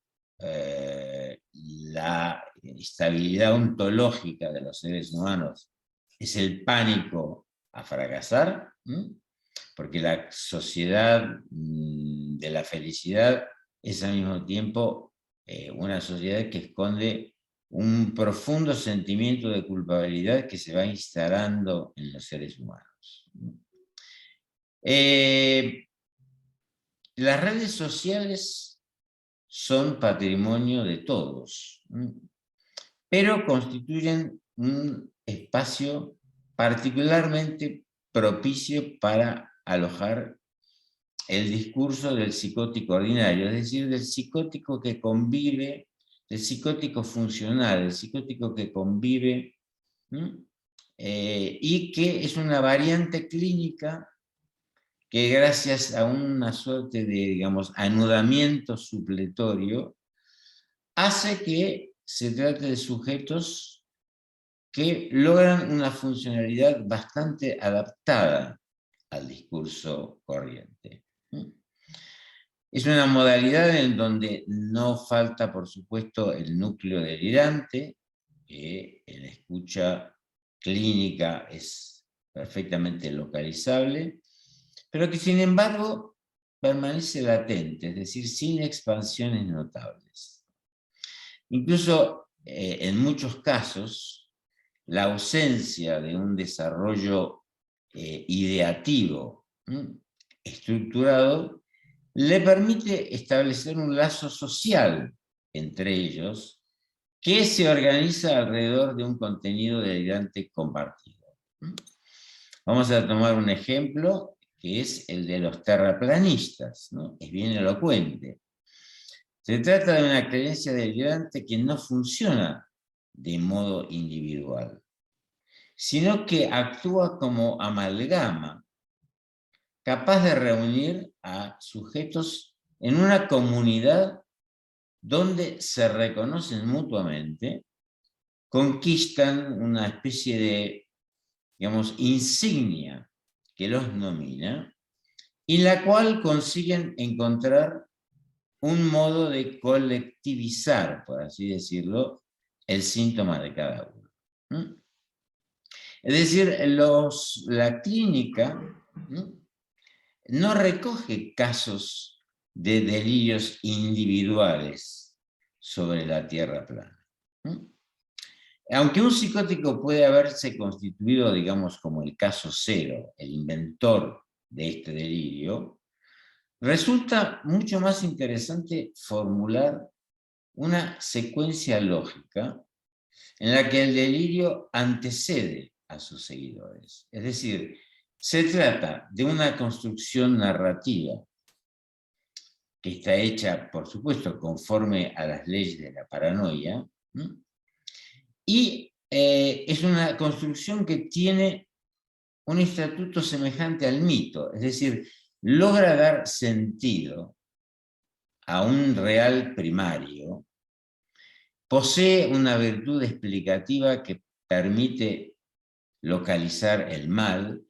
la estabilidad ontológica de los seres humanos es el pánico a fracasar, porque la sociedad de la felicidad es al mismo tiempo una sociedad que esconde un profundo sentimiento de culpabilidad que se va instalando en los seres humanos. Las redes sociales son patrimonio de todos, pero constituyen un espacio particularmente propicio para alojar el discurso del psicótico ordinario, es decir, del psicótico que convive, del psicótico funcional, del psicótico que convive y que es una variante clínica que gracias a una suerte de, digamos, anudamiento supletorio, hace que se trate de sujetos que logran una funcionalidad bastante adaptada al discurso corriente. Es una modalidad en donde no falta, por supuesto, el núcleo delirante, que en la escucha clínica es perfectamente localizable, pero que sin embargo permanece latente, es decir, sin expansiones notables. Incluso en muchos casos, la ausencia de un desarrollo ideativo estructurado le permite establecer un lazo social entre ellos que se organiza alrededor de un contenido delirante compartido. Vamos a tomar un ejemplo que es el de los terraplanistas, ¿no? Es bien elocuente. Se trata de una creencia delirante que no funciona de modo individual, sino que actúa como amalgama, capaz de reunir a sujetos en una comunidad donde se reconocen mutuamente, conquistan una especie de, digamos, insignia que los nomina, y la cual consiguen encontrar un modo de colectivizar, por así decirlo, el síntoma de cada uno. Es decir, la clínica no recoge casos de delirios individuales sobre la Tierra plana. Aunque un psicótico puede haberse constituido, digamos, como el caso cero, el inventor de este delirio, resulta mucho más interesante formular una secuencia lógica en la que el delirio antecede a sus seguidores. Es decir, se trata de una construcción narrativa que está hecha, por supuesto, conforme a las leyes de la paranoia, y es una construcción que tiene un estatuto semejante al mito, es decir, logra dar sentido a un real primario, posee una virtud explicativa que permite localizar el mal,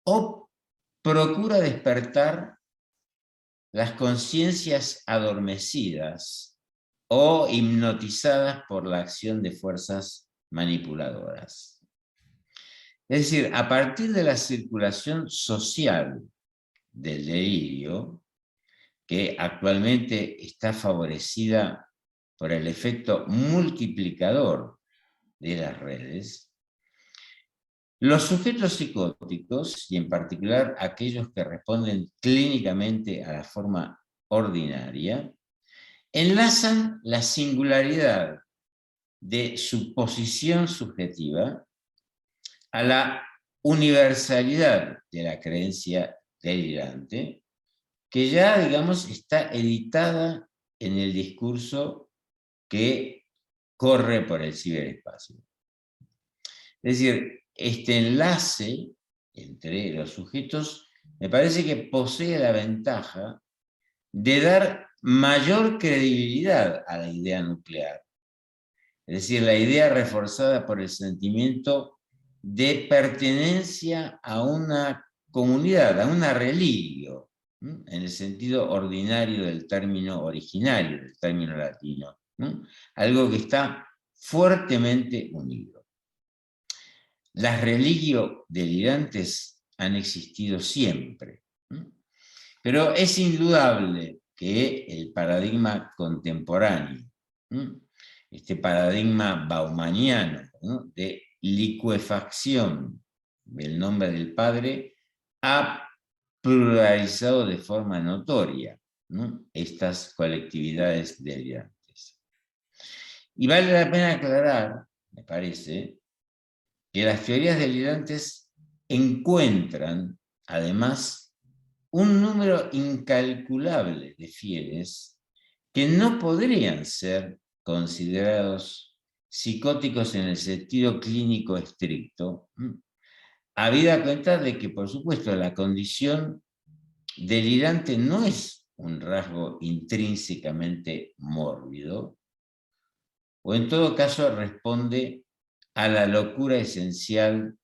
o procura despertar las conciencias adormecidas o hipnotizadas por la acción de fuerzas manipuladoras. Es decir, a partir de la circulación social del delirio, que actualmente está favorecida por el efecto multiplicador de las redes, los sujetos psicóticos, y en particular aquellos que responden clínicamente a la forma ordinaria, enlazan la singularidad de su posición subjetiva a la universalidad de la creencia delirante, que ya, digamos, está editada en el discurso que corre por el ciberespacio. Es decir, este enlace entre los sujetos me parece que posee la ventaja de dar mayor credibilidad a la idea nuclear. Es decir, la idea reforzada por el sentimiento de pertenencia a una comunidad, a una religio, en el sentido ordinario del término originario, del término latino, algo que está fuertemente unido. Las religio delirantes han existido siempre, pero es indudable que el paradigma contemporáneo, este paradigma baumaniano, de licuefacción del nombre del Padre, ha pluralizado de forma notoria estas colectividades delirantes. Y vale la pena aclarar, me parece, que las teorías delirantes encuentran, además, un número incalculable de fieles que no podrían ser considerados psicóticos en el sentido clínico estricto, habida cuenta de que, por supuesto, la condición delirante no es un rasgo intrínsecamente mórbido, o en todo caso responde a la locura esencial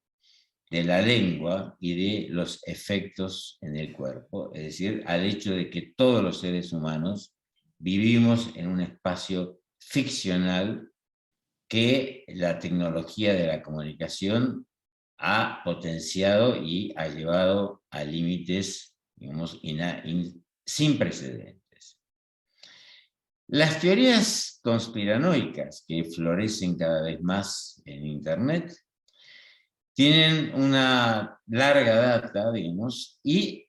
de la lengua y de los efectos en el cuerpo, es decir, al hecho de que todos los seres humanos vivimos en un espacio ficcional que la tecnología de la comunicación ha potenciado y ha llevado a límites, digamos, sin precedentes. Las teorías conspiranoicas que florecen cada vez más en Internet tienen una larga data, digamos, y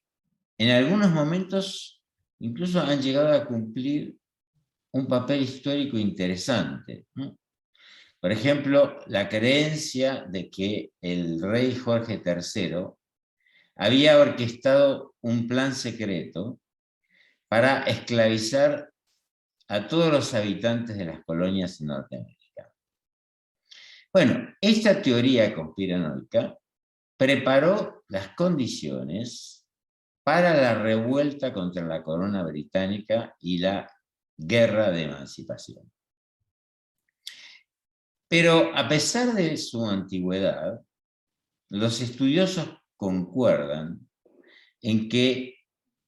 en algunos momentos incluso han llegado a cumplir un papel histórico interesante, ¿no? Por ejemplo, la creencia de que el rey Jorge III había orquestado un plan secreto para esclavizar a todos los habitantes de las colonias en Norteamérica. Bueno, esta teoría conspiranoica preparó las condiciones para la revuelta contra la corona británica y la guerra de emancipación. Pero a pesar de su antigüedad, los estudiosos concuerdan en que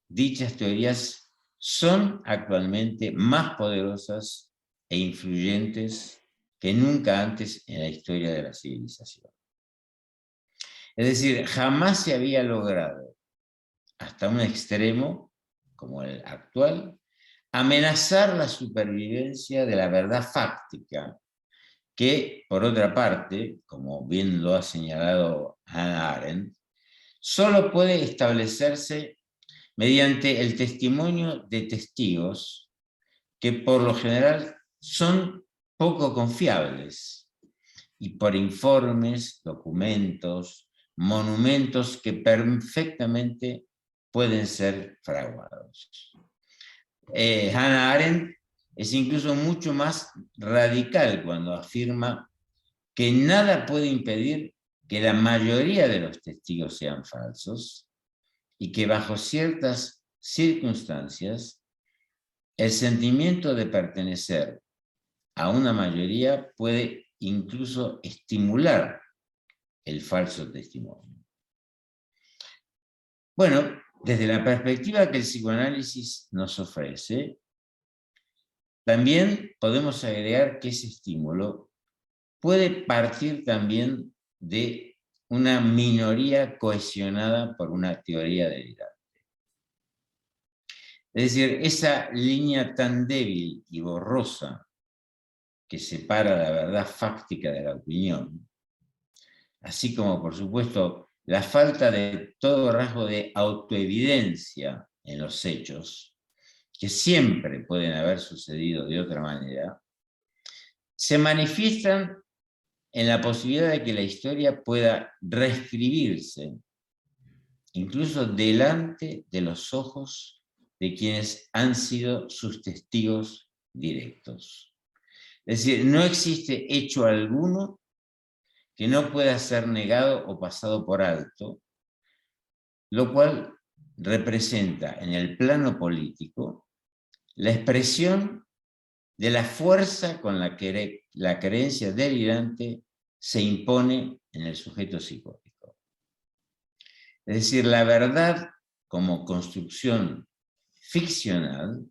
dichas teorías son actualmente más poderosas e influyentes que nunca antes en la historia de la civilización. Es decir, jamás se había logrado, hasta un extremo como el actual, amenazar la supervivencia de la verdad fáctica, que, por otra parte, como bien lo ha señalado Hannah Arendt, solo puede establecerse mediante el testimonio de testigos que por lo general son poco confiables y por informes, documentos, monumentos que perfectamente pueden ser fraguados. Hannah Arendt es incluso mucho más radical cuando afirma que nada puede impedir que la mayoría de los testigos sean falsos y que bajo ciertas circunstancias el sentimiento de pertenecer a una mayoría puede incluso estimular el falso testimonio. Bueno, desde la perspectiva que el psicoanálisis nos ofrece, también podemos agregar que ese estímulo puede partir también de una minoría cohesionada por una teoría delirante. Es decir, esa línea tan débil y borrosa que separa la verdad fáctica de la opinión, así como, por supuesto, la falta de todo rasgo de autoevidencia en los hechos, que siempre pueden haber sucedido de otra manera, se manifiestan en la posibilidad de que la historia pueda reescribirse, incluso delante de los ojos de quienes han sido sus testigos directos. Es decir, no existe hecho alguno que no pueda ser negado o pasado por alto, lo cual representa en el plano político la expresión de la fuerza con la que la creencia delirante se impone en el sujeto psicótico. Es decir, la verdad como construcción ficcional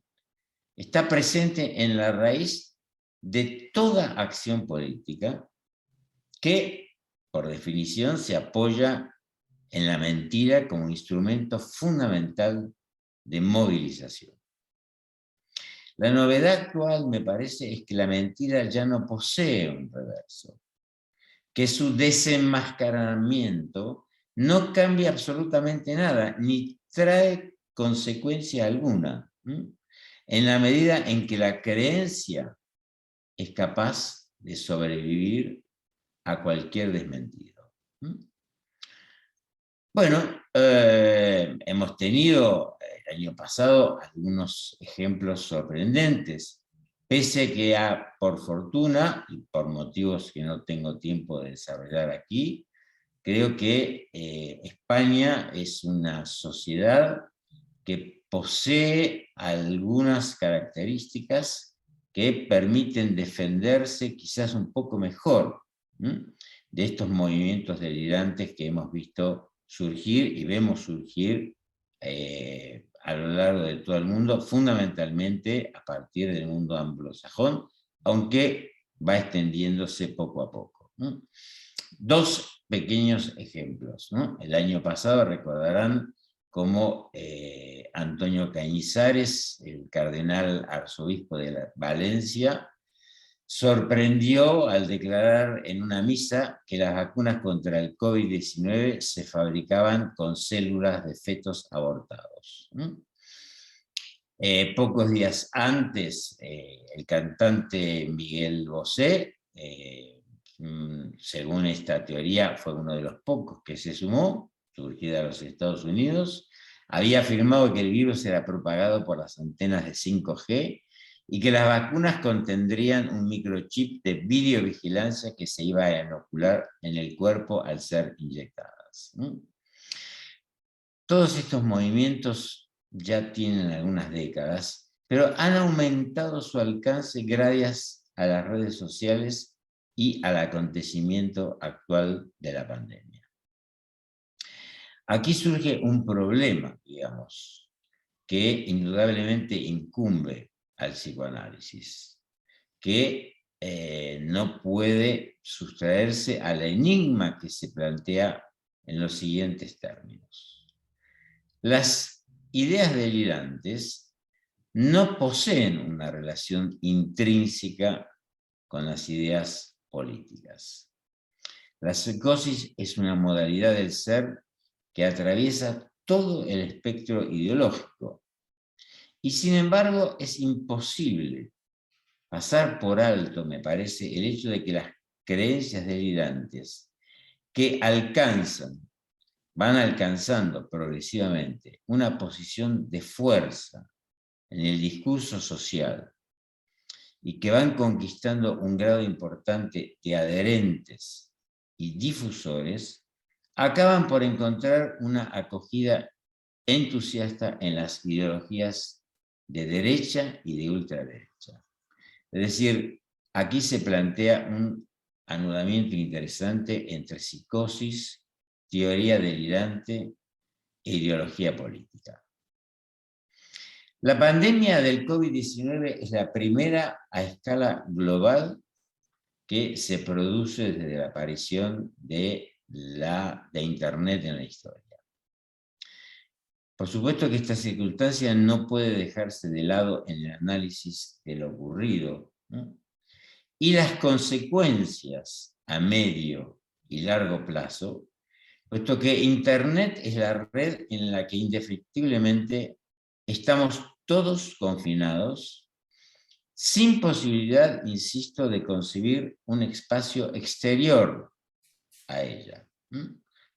está presente en la raíz de toda acción política que, por definición, se apoya en la mentira como instrumento fundamental de movilización. La novedad actual, me parece, es que la mentira ya no posee un reverso, que su desenmascaramiento no cambia absolutamente nada, ni trae consecuencia alguna, en la medida en que la creencia es capaz de sobrevivir a cualquier desmentido. Bueno, hemos tenido el año pasado algunos ejemplos sorprendentes, pese que por fortuna, y por motivos que no tengo tiempo de desarrollar aquí, creo que España es una sociedad que posee algunas características que permiten defenderse quizás un poco mejor de estos movimientos delirantes que hemos visto surgir y vemos surgir a lo largo de todo el mundo, fundamentalmente a partir del mundo anglosajón, aunque va extendiéndose poco a poco. Dos pequeños ejemplos, ¿no? El año pasado recordarán cómo Antonio Cañizares, el cardenal arzobispo de Valencia, sorprendió al declarar en una misa que las vacunas contra el COVID-19 se fabricaban con células de fetos abortados. Pocos días antes, el cantante Miguel Bosé, según esta teoría, fue uno de los pocos que se sumó, surgida de los Estados Unidos, había afirmado que el virus era propagado por las antenas de 5G y que las vacunas contendrían un microchip de videovigilancia que se iba a inocular en el cuerpo al ser inyectadas. Todos estos movimientos ya tienen algunas décadas, pero han aumentado su alcance gracias a las redes sociales y al acontecimiento actual de la pandemia. Aquí surge un problema, digamos, que indudablemente incumbe al psicoanálisis, que no puede sustraerse al enigma que se plantea en los siguientes términos. Las ideas delirantes no poseen una relación intrínseca con las ideas políticas. La psicosis es una modalidad del ser que atraviesa todo el espectro ideológico, y sin embargo es imposible pasar por alto, me parece, el hecho de que las creencias delirantes que van alcanzando progresivamente una posición de fuerza en el discurso social y que van conquistando un grado importante de adherentes y difusores, acaban por encontrar una acogida entusiasta en las ideologías de derecha y de ultraderecha. Es decir, aquí se plantea un anudamiento interesante entre psicosis, teoría delirante e ideología política. La pandemia del COVID-19 es la primera a escala global que se produce desde la aparición de Internet en la historia. Por supuesto que esta circunstancia no puede dejarse de lado en el análisis de lo ocurrido, ¿no? Y las consecuencias a medio y largo plazo, puesto que Internet es la red en la que indefectiblemente estamos todos confinados, sin posibilidad, insisto, de concebir un espacio exterior a ella,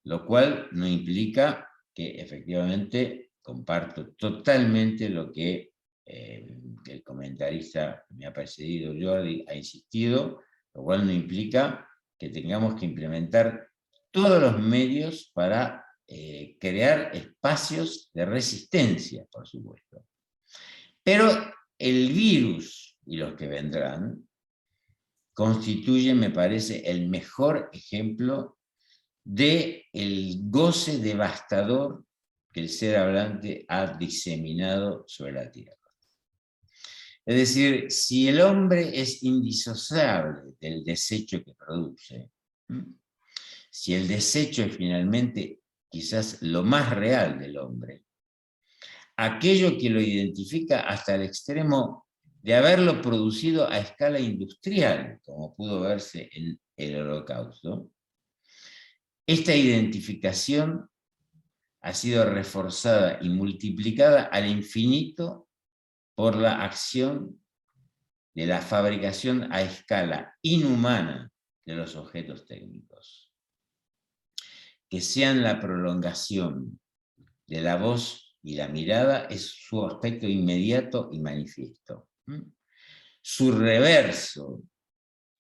lo cual no implica que efectivamente comparto totalmente lo que el comentarista que me ha precedido, Jordi, ha insistido, lo cual no implica que tengamos que implementar todos los medios para crear espacios de resistencia, por supuesto. Pero el virus y los que vendrán constituyen, me parece, el mejor ejemplo del goce devastador que el ser hablante ha diseminado sobre la Tierra. Es decir, si el hombre es indisociable del desecho que produce, si el desecho es finalmente quizás lo más real del hombre, aquello que lo identifica hasta el extremo de haberlo producido a escala industrial, como pudo verse en el Holocausto, esta identificación ha sido reforzada y multiplicada al infinito por la acción de la fabricación a escala inhumana de los objetos técnicos, que sean la prolongación de la voz y la mirada es su aspecto inmediato y manifiesto. Su reverso,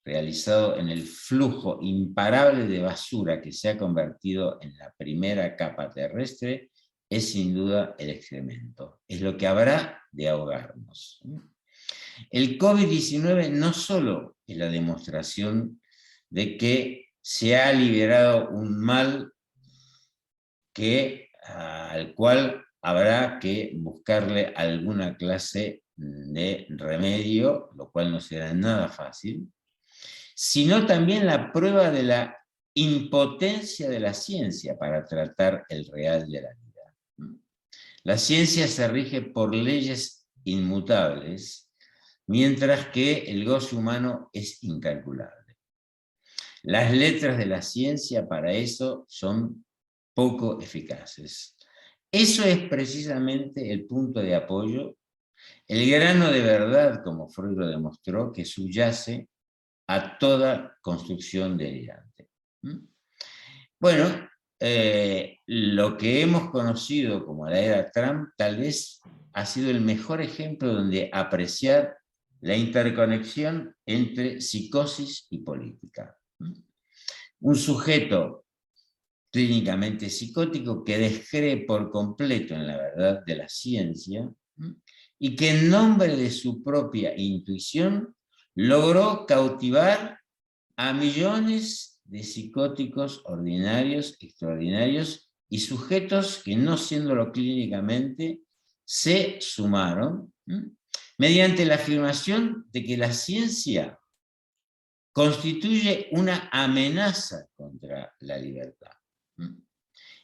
realizado en el flujo imparable de basura que se ha convertido en la primera capa terrestre, es sin duda el excremento. Es lo que habrá de ahogarnos. El COVID-19 no solo es la demostración de que se ha liberado un mal al cual habrá que buscarle alguna clase de remedio, lo cual no será nada fácil, sino también la prueba de la impotencia de la ciencia para tratar el real de la vida. La ciencia se rige por leyes inmutables, mientras que el goce humano es incalculable. Las letras de la ciencia para eso son poco eficaces. Eso es precisamente el punto de apoyo, el grano de verdad, como Freud lo demostró, que subyace a toda construcción delirante. Bueno, lo que hemos conocido como la era Trump tal vez ha sido el mejor ejemplo donde apreciar la interconexión entre psicosis y política. Un sujeto clínicamente psicótico que descree por completo en la verdad de la ciencia y que en nombre de su propia intuición logró cautivar a millones de psicóticos ordinarios, extraordinarios y sujetos que, no siéndolo clínicamente, se sumaron mediante la afirmación de que la ciencia constituye una amenaza contra la libertad.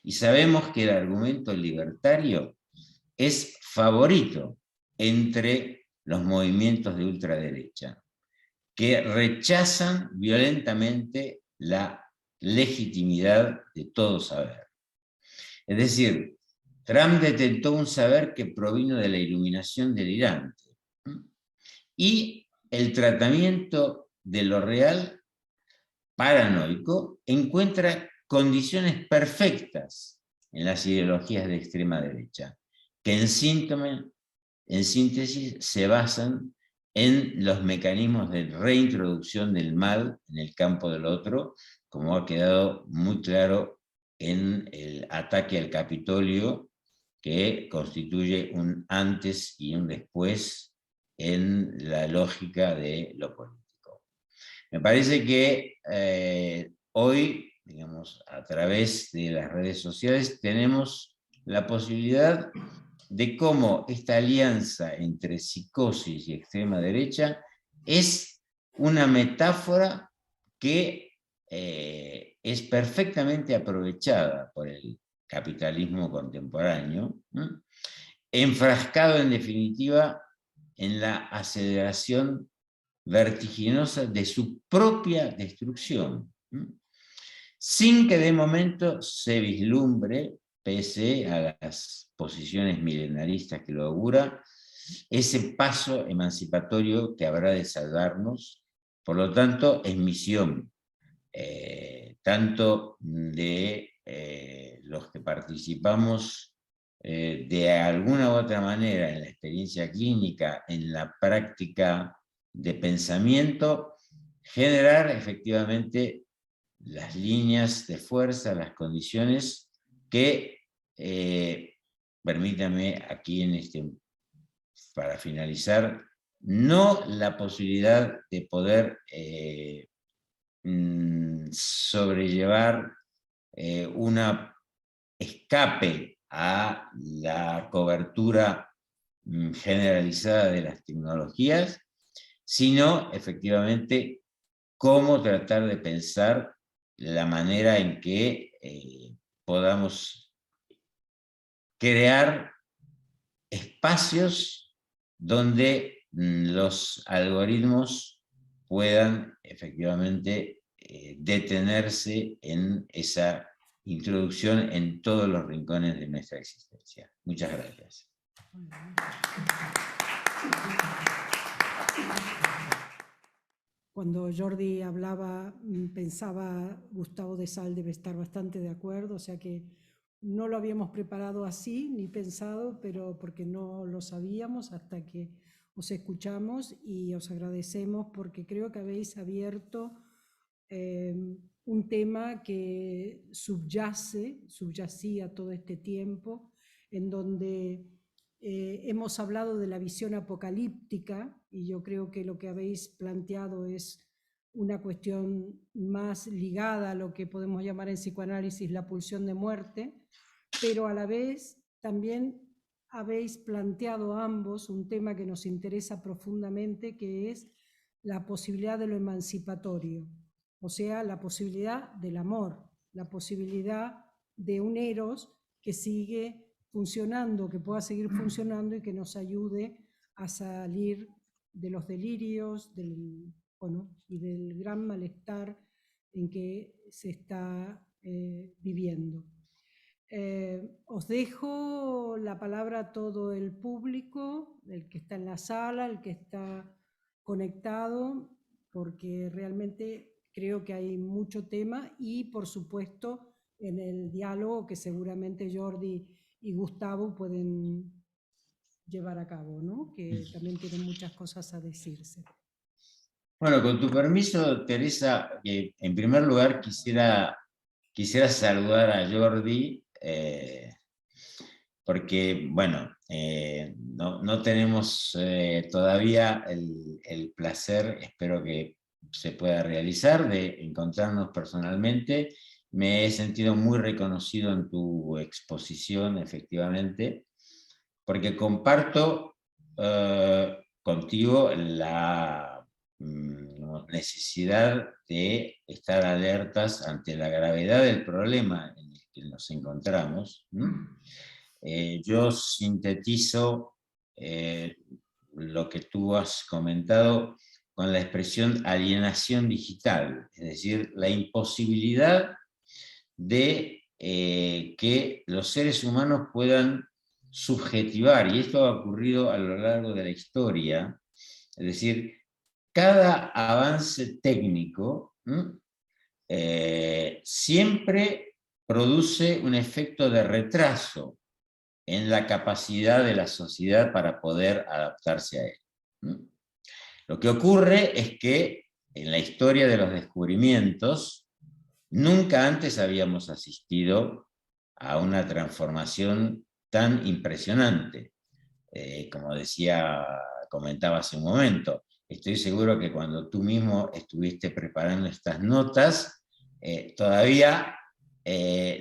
Y sabemos que el argumento libertario es favorito entre los movimientos de ultraderecha, que rechazan violentamente la legitimidad de todo saber. Es decir, Trump detentó un saber que provino de la iluminación delirante. Y el tratamiento de lo real paranoico encuentra condiciones perfectas en las ideologías de extrema derecha, que en síntesis se basan en los mecanismos de reintroducción del mal en el campo del otro, como ha quedado muy claro en el ataque al Capitolio, que constituye un antes y un después en la lógica de lo político. Me parece que hoy, digamos, a través de las redes sociales, tenemos la posibilidad de cómo esta alianza entre psicosis y extrema derecha es una metáfora que es perfectamente aprovechada por el capitalismo contemporáneo, ¿no? Enfrascado en definitiva en la aceleración vertiginosa de su propia destrucción, sin que de momento se vislumbre, pese a las posiciones milenaristas que lo augura, ese paso emancipatorio que habrá de salvarnos. Por lo tanto, es misión tanto de los que participamos de alguna u otra manera en la experiencia clínica, en la práctica de pensamiento, generar efectivamente las líneas de fuerza, las condiciones que, permítame aquí para finalizar, no la posibilidad de poder sobrellevar una escape a la cobertura generalizada de las tecnologías, sino efectivamente cómo tratar de pensar la manera en que podamos crear espacios donde los algoritmos puedan efectivamente detenerse en esa introducción en todos los rincones de nuestra existencia. Muchas gracias. Cuando Jordi hablaba, pensaba, Gustavo de Sal debe estar bastante de acuerdo, o sea que no lo habíamos preparado así, ni pensado, pero porque no lo sabíamos hasta que os escuchamos y os agradecemos porque creo que habéis abierto un tema que subyacía todo este tiempo, en donde hemos hablado de la visión apocalíptica y yo creo que lo que habéis planteado es una cuestión más ligada a lo que podemos llamar en psicoanálisis la pulsión de muerte, pero a la vez también habéis planteado ambos un tema que nos interesa profundamente, que es la posibilidad de lo emancipatorio. o sea, la posibilidad del amor, la posibilidad de un eros que sigue funcionando, que pueda seguir funcionando y que nos ayude a salir de los delirios bueno, y del gran malestar en que se está viviendo. Os dejo la palabra a todo el público, el que está en la sala, el que está conectado, porque realmente creo que hay mucho tema y, por supuesto, en el diálogo que seguramente Jordi y Gustavo pueden llevar a cabo, ¿no? Que también tienen muchas cosas a decirse. Bueno, con tu permiso, Teresa, en primer lugar quisiera saludar a Jordi, porque, bueno, no tenemos todavía el placer, espero que se pueda realizar, de encontrarnos personalmente. Me he sentido muy reconocido en tu exposición, efectivamente, porque comparto contigo la necesidad de estar alertas ante la gravedad del problema en el que nos encontramos. Yo sintetizo lo que tú has comentado con la expresión alienación digital, es decir, la imposibilidad de que los seres humanos puedan subjetivar, y esto ha ocurrido a lo largo de la historia, es decir, cada avance técnico siempre produce un efecto de retraso en la capacidad de la sociedad para poder adaptarse a él. Lo que ocurre es que en la historia de los descubrimientos nunca antes habíamos asistido a una transformación tan impresionante. Como comentaba hace un momento, estoy seguro que cuando tú mismo estuviste preparando estas notas, todavía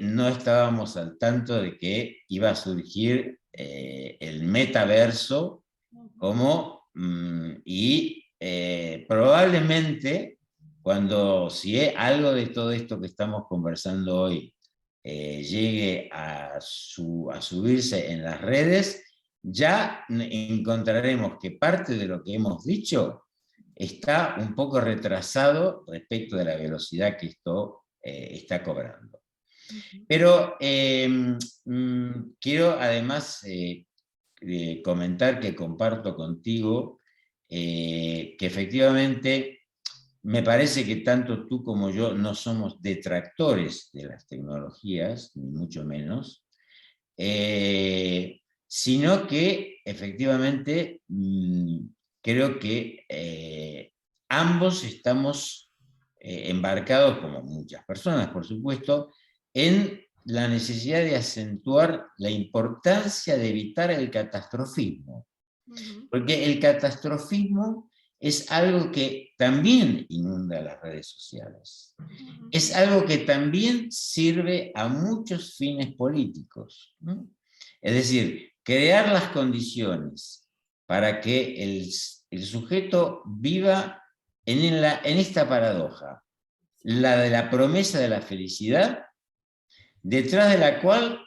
no estábamos al tanto de que iba a surgir el metaverso y probablemente si algo de todo esto que estamos conversando hoy llegue a subirse en las redes, ya encontraremos que parte de lo que hemos dicho está un poco retrasado respecto de la velocidad que esto está cobrando. Pero quiero además comentar que comparto contigo que efectivamente me parece que tanto tú como yo no somos detractores de las tecnologías, ni mucho menos, sino que efectivamente creo que ambos estamos embarcados, como muchas personas, por supuesto, en la necesidad de acentuar la importancia de evitar el catastrofismo. Porque el catastrofismo es algo que también inunda las redes sociales. Es algo que también sirve a muchos fines políticos. Es decir, crear las condiciones para que el sujeto viva en esta paradoja, la de la promesa de la felicidad, detrás de la cual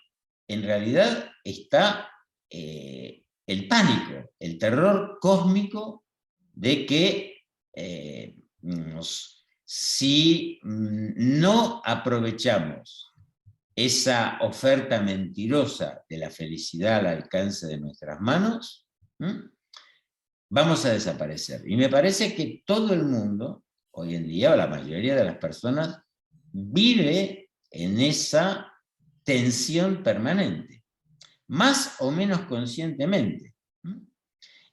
en realidad está el pánico, el terror cósmico de que si no aprovechamos esa oferta mentirosa de la felicidad al alcance de nuestras manos, vamos a desaparecer. Y me parece que todo el mundo, hoy en día, o la mayoría de las personas, vive en esa tensión permanente, más o menos conscientemente.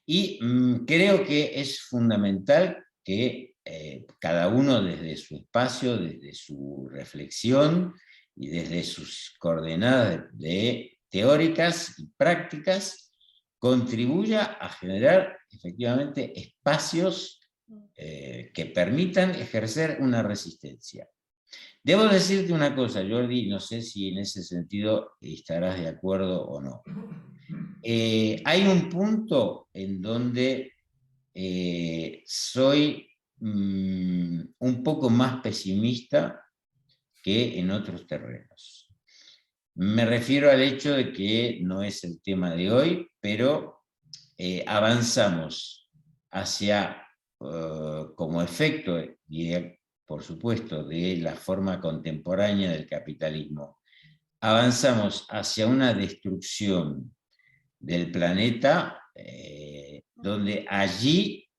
Y creo que es fundamental que cada uno desde su espacio, desde su reflexión y desde sus coordenadas teóricas y prácticas, contribuya a generar efectivamente espacios que permitan ejercer una resistencia. Debo decirte una cosa, Jordi, no sé si en ese sentido estarás de acuerdo o no. Hay un punto en donde soy un poco más pesimista que en otros terrenos. Me refiero al hecho de que no es el tema de hoy, pero avanzamos hacia, como efecto, por supuesto, de la forma contemporánea del capitalismo, avanzamos hacia una destrucción del planeta, donde allí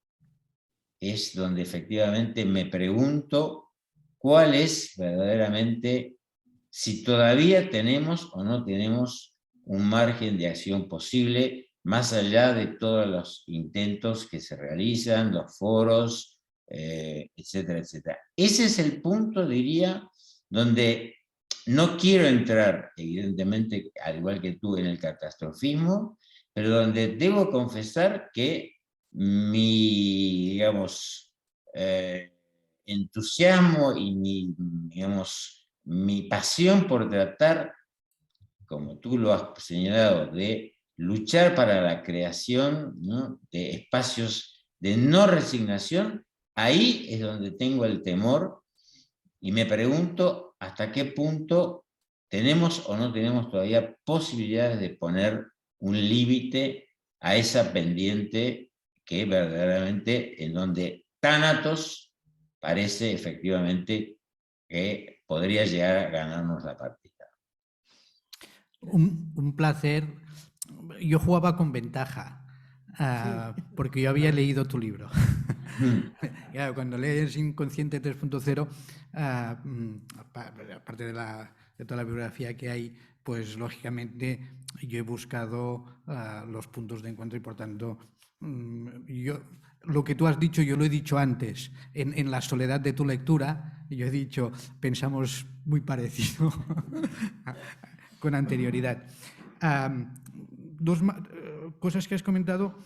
es donde efectivamente me pregunto cuál es verdaderamente, si todavía tenemos o no tenemos un margen de acción posible, más allá de todos los intentos que se realizan, los foros, etcétera, etcétera. Ese es el punto, diría, donde no quiero entrar, evidentemente, al igual que tú, en el catastrofismo, pero donde debo confesar que mi, digamos, entusiasmo y mi pasión por tratar, como tú lo has señalado, de luchar para la creación, ¿no?, de espacios de no resignación, ahí es donde tengo el temor y me pregunto hasta qué punto tenemos o no tenemos todavía posibilidades de poner un límite a esa pendiente que verdaderamente, en donde Thanatos parece efectivamente que podría llegar a ganarnos la partida. Un placer. Yo jugaba con ventaja, porque yo había leído tu libro. Claro, cuando lees Inconsciente 3.0, aparte de toda la bibliografía que hay, pues lógicamente yo he buscado los puntos de encuentro y por tanto lo que tú has dicho yo lo he dicho antes, en la soledad de tu lectura, yo he dicho, pensamos muy parecido con anterioridad. Dos cosas que has comentado.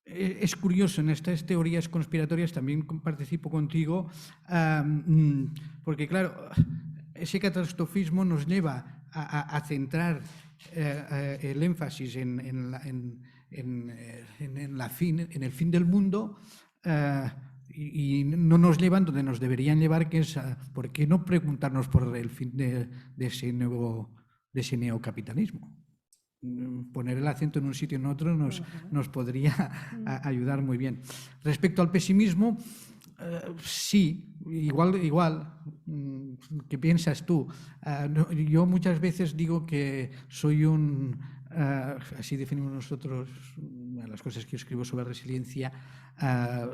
Es curioso, en estas teorías conspiratorias también participo contigo, porque claro, ese catastrofismo nos lleva a centrar el énfasis en el fin del mundo, y no nos llevan donde nos deberían llevar, que es ¿por qué no preguntarnos por el fin de ese neocapitalismo? Poner el acento en un sitio o en otro nos podría ayudar muy bien. Respecto al pesimismo, sí, igual. ¿Qué piensas tú? Yo muchas veces digo que soy así definimos nosotros las cosas que yo escribo sobre resiliencia,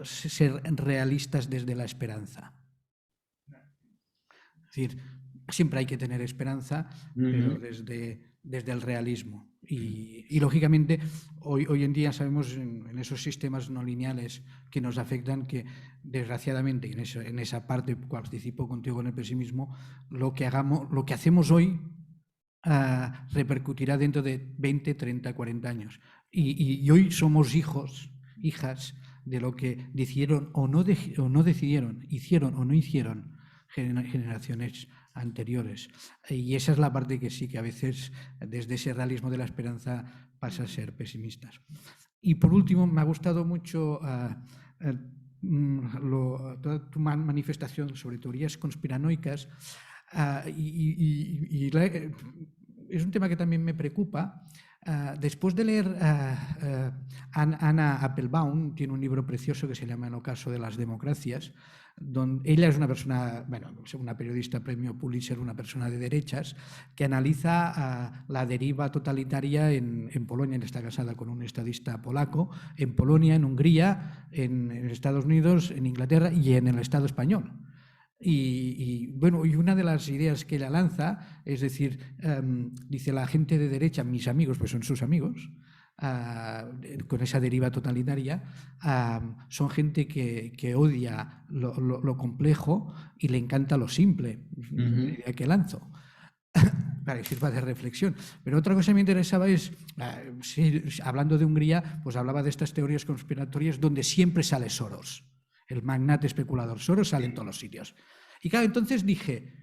ser realistas desde la esperanza. Es decir, siempre hay que tener esperanza, pero desde el realismo. Y lógicamente, hoy en día sabemos en esos sistemas no lineales que nos afectan que, desgraciadamente, y en esa parte participo contigo en el pesimismo, lo que hacemos hoy repercutirá dentro de 20, 30, 40 años. Y hoy somos hijas de lo que decidieron o no decidieron, hicieron o no hicieron generaciones anteriores. Y esa es la parte que sí que a veces desde ese realismo de la esperanza pasa a ser pesimistas. Y por último, me ha gustado mucho toda tu manifestación sobre teorías conspiranoicas, y es un tema que también me preocupa. Después de leer Anna Applebaum, tiene un libro precioso que se llama El ocaso de las democracias, donde ella es una persona, una periodista premio Pulitzer, una persona de derechas, que analiza la deriva totalitaria en Polonia. Está casada con un estadista polaco, en Polonia, en Hungría, en Estados Unidos, en Inglaterra y en el Estado español. Y una de las ideas que ella lanza es decir, dice, la gente de derecha, mis amigos, pues son sus amigos, con esa deriva totalitaria, son gente que odia lo complejo y le encanta lo simple, la idea que lanzo, para que sirva de reflexión. Pero otra cosa que me interesaba es, hablando de Hungría, pues hablaba de estas teorías conspiratorias donde siempre sale Soros. El magnate especulador Soros sale en todos los sitios. Y claro, entonces dije,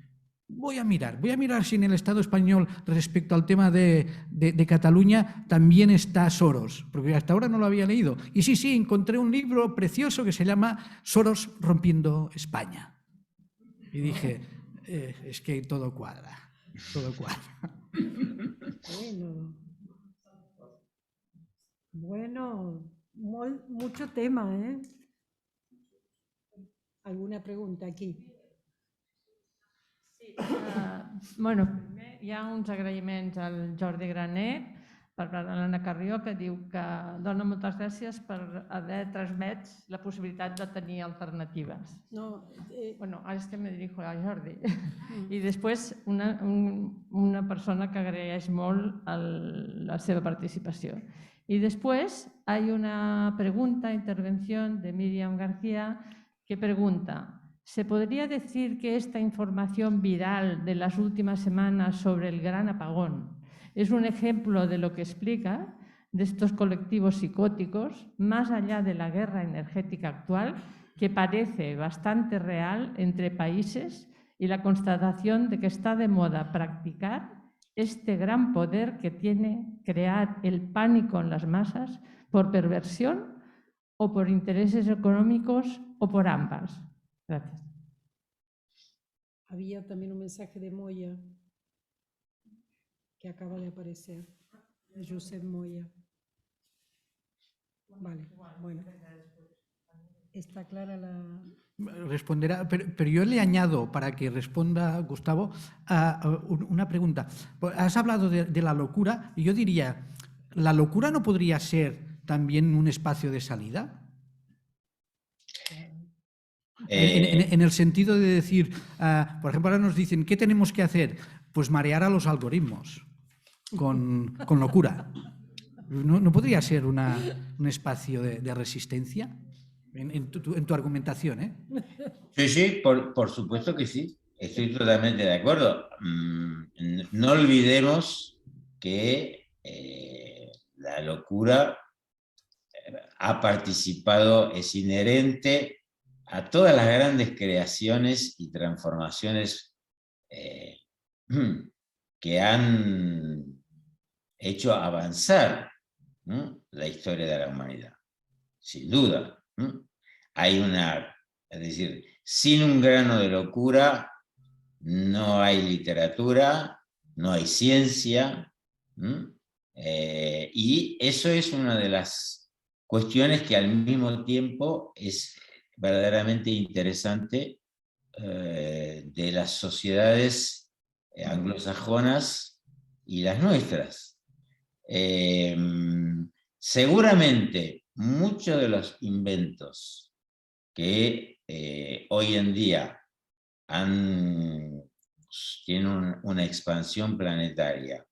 voy a mirar si en el Estado español respecto al tema de Cataluña también está Soros, porque hasta ahora no lo había leído. Y sí, encontré un libro precioso que se llama Soros rompiendo España. Y dije, es que todo cuadra, todo cuadra. Bueno, mucho tema, ¿eh? ¿Alguna pregunta aquí? Sí, bueno, primer hi ha uns agraïments al Jordi Graner per l'Anna Carrió, que diu que dona moltes gràcies per haver transmès la possibilitat de tenir alternatives. No, Bueno, ara és que me dirijo a Jordi. I després una persona que agraeix molt la seva participació. Y después hay una pregunta, intervención de Miriam García, que pregunta: ¿se podría decir que esta información viral de las últimas semanas sobre el gran apagón es un ejemplo de lo que explica de estos colectivos psicóticos, más allá de la guerra energética actual, que parece bastante real entre países, y la constatación de que está de moda practicar este gran poder que tiene crear el pánico en las masas por perversión o por intereses económicos o por ambas? Gracias. había también un mensaje de Moya que acaba de aparecer, de Josep Moya. Vale, bueno. Está clara la... Responderá, pero yo le añado, para que responda Gustavo, una pregunta. Has hablado de la locura, y yo diría, ¿la locura no podría ser también un espacio de salida? En el sentido de decir, por ejemplo, ahora nos dicen, ¿qué tenemos que hacer? Pues marear a los algoritmos con locura. ¿No podría ser un espacio de resistencia? En tu argumentación, ¿eh? Sí, por supuesto que sí. Estoy totalmente de acuerdo. No olvidemos que la locura ha participado, es inherente a todas las grandes creaciones y transformaciones que han hecho avanzar, ¿no?, la historia de la humanidad, sin duda. Hay es decir, sin un grano de locura no hay literatura, no hay ciencia, y eso es una de las cuestiones que al mismo tiempo es verdaderamente interesante de las sociedades anglosajonas y las nuestras. Seguramente muchos de los inventos que hoy en día tienen una expansión planetaria,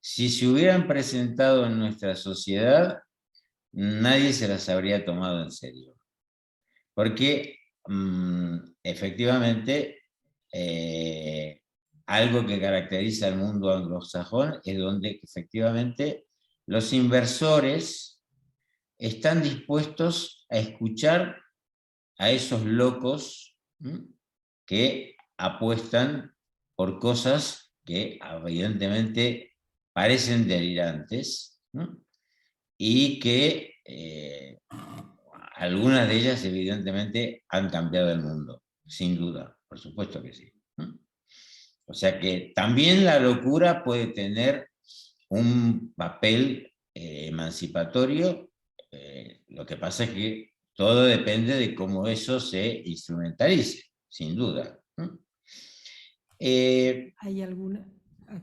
si se hubieran presentado en nuestra sociedad, nadie se las habría tomado en serio. Porque efectivamente algo que caracteriza al mundo anglosajón es donde efectivamente los inversores están dispuestos a escuchar a esos locos que apuestan por cosas que evidentemente parecen delirantes, y que algunas de ellas evidentemente han cambiado el mundo, sin duda, por supuesto que sí. O sea que también la locura puede tener un papel emancipatorio, lo que pasa es que todo depende de cómo eso se instrumentalice, sin duda. ¿Hay alguna?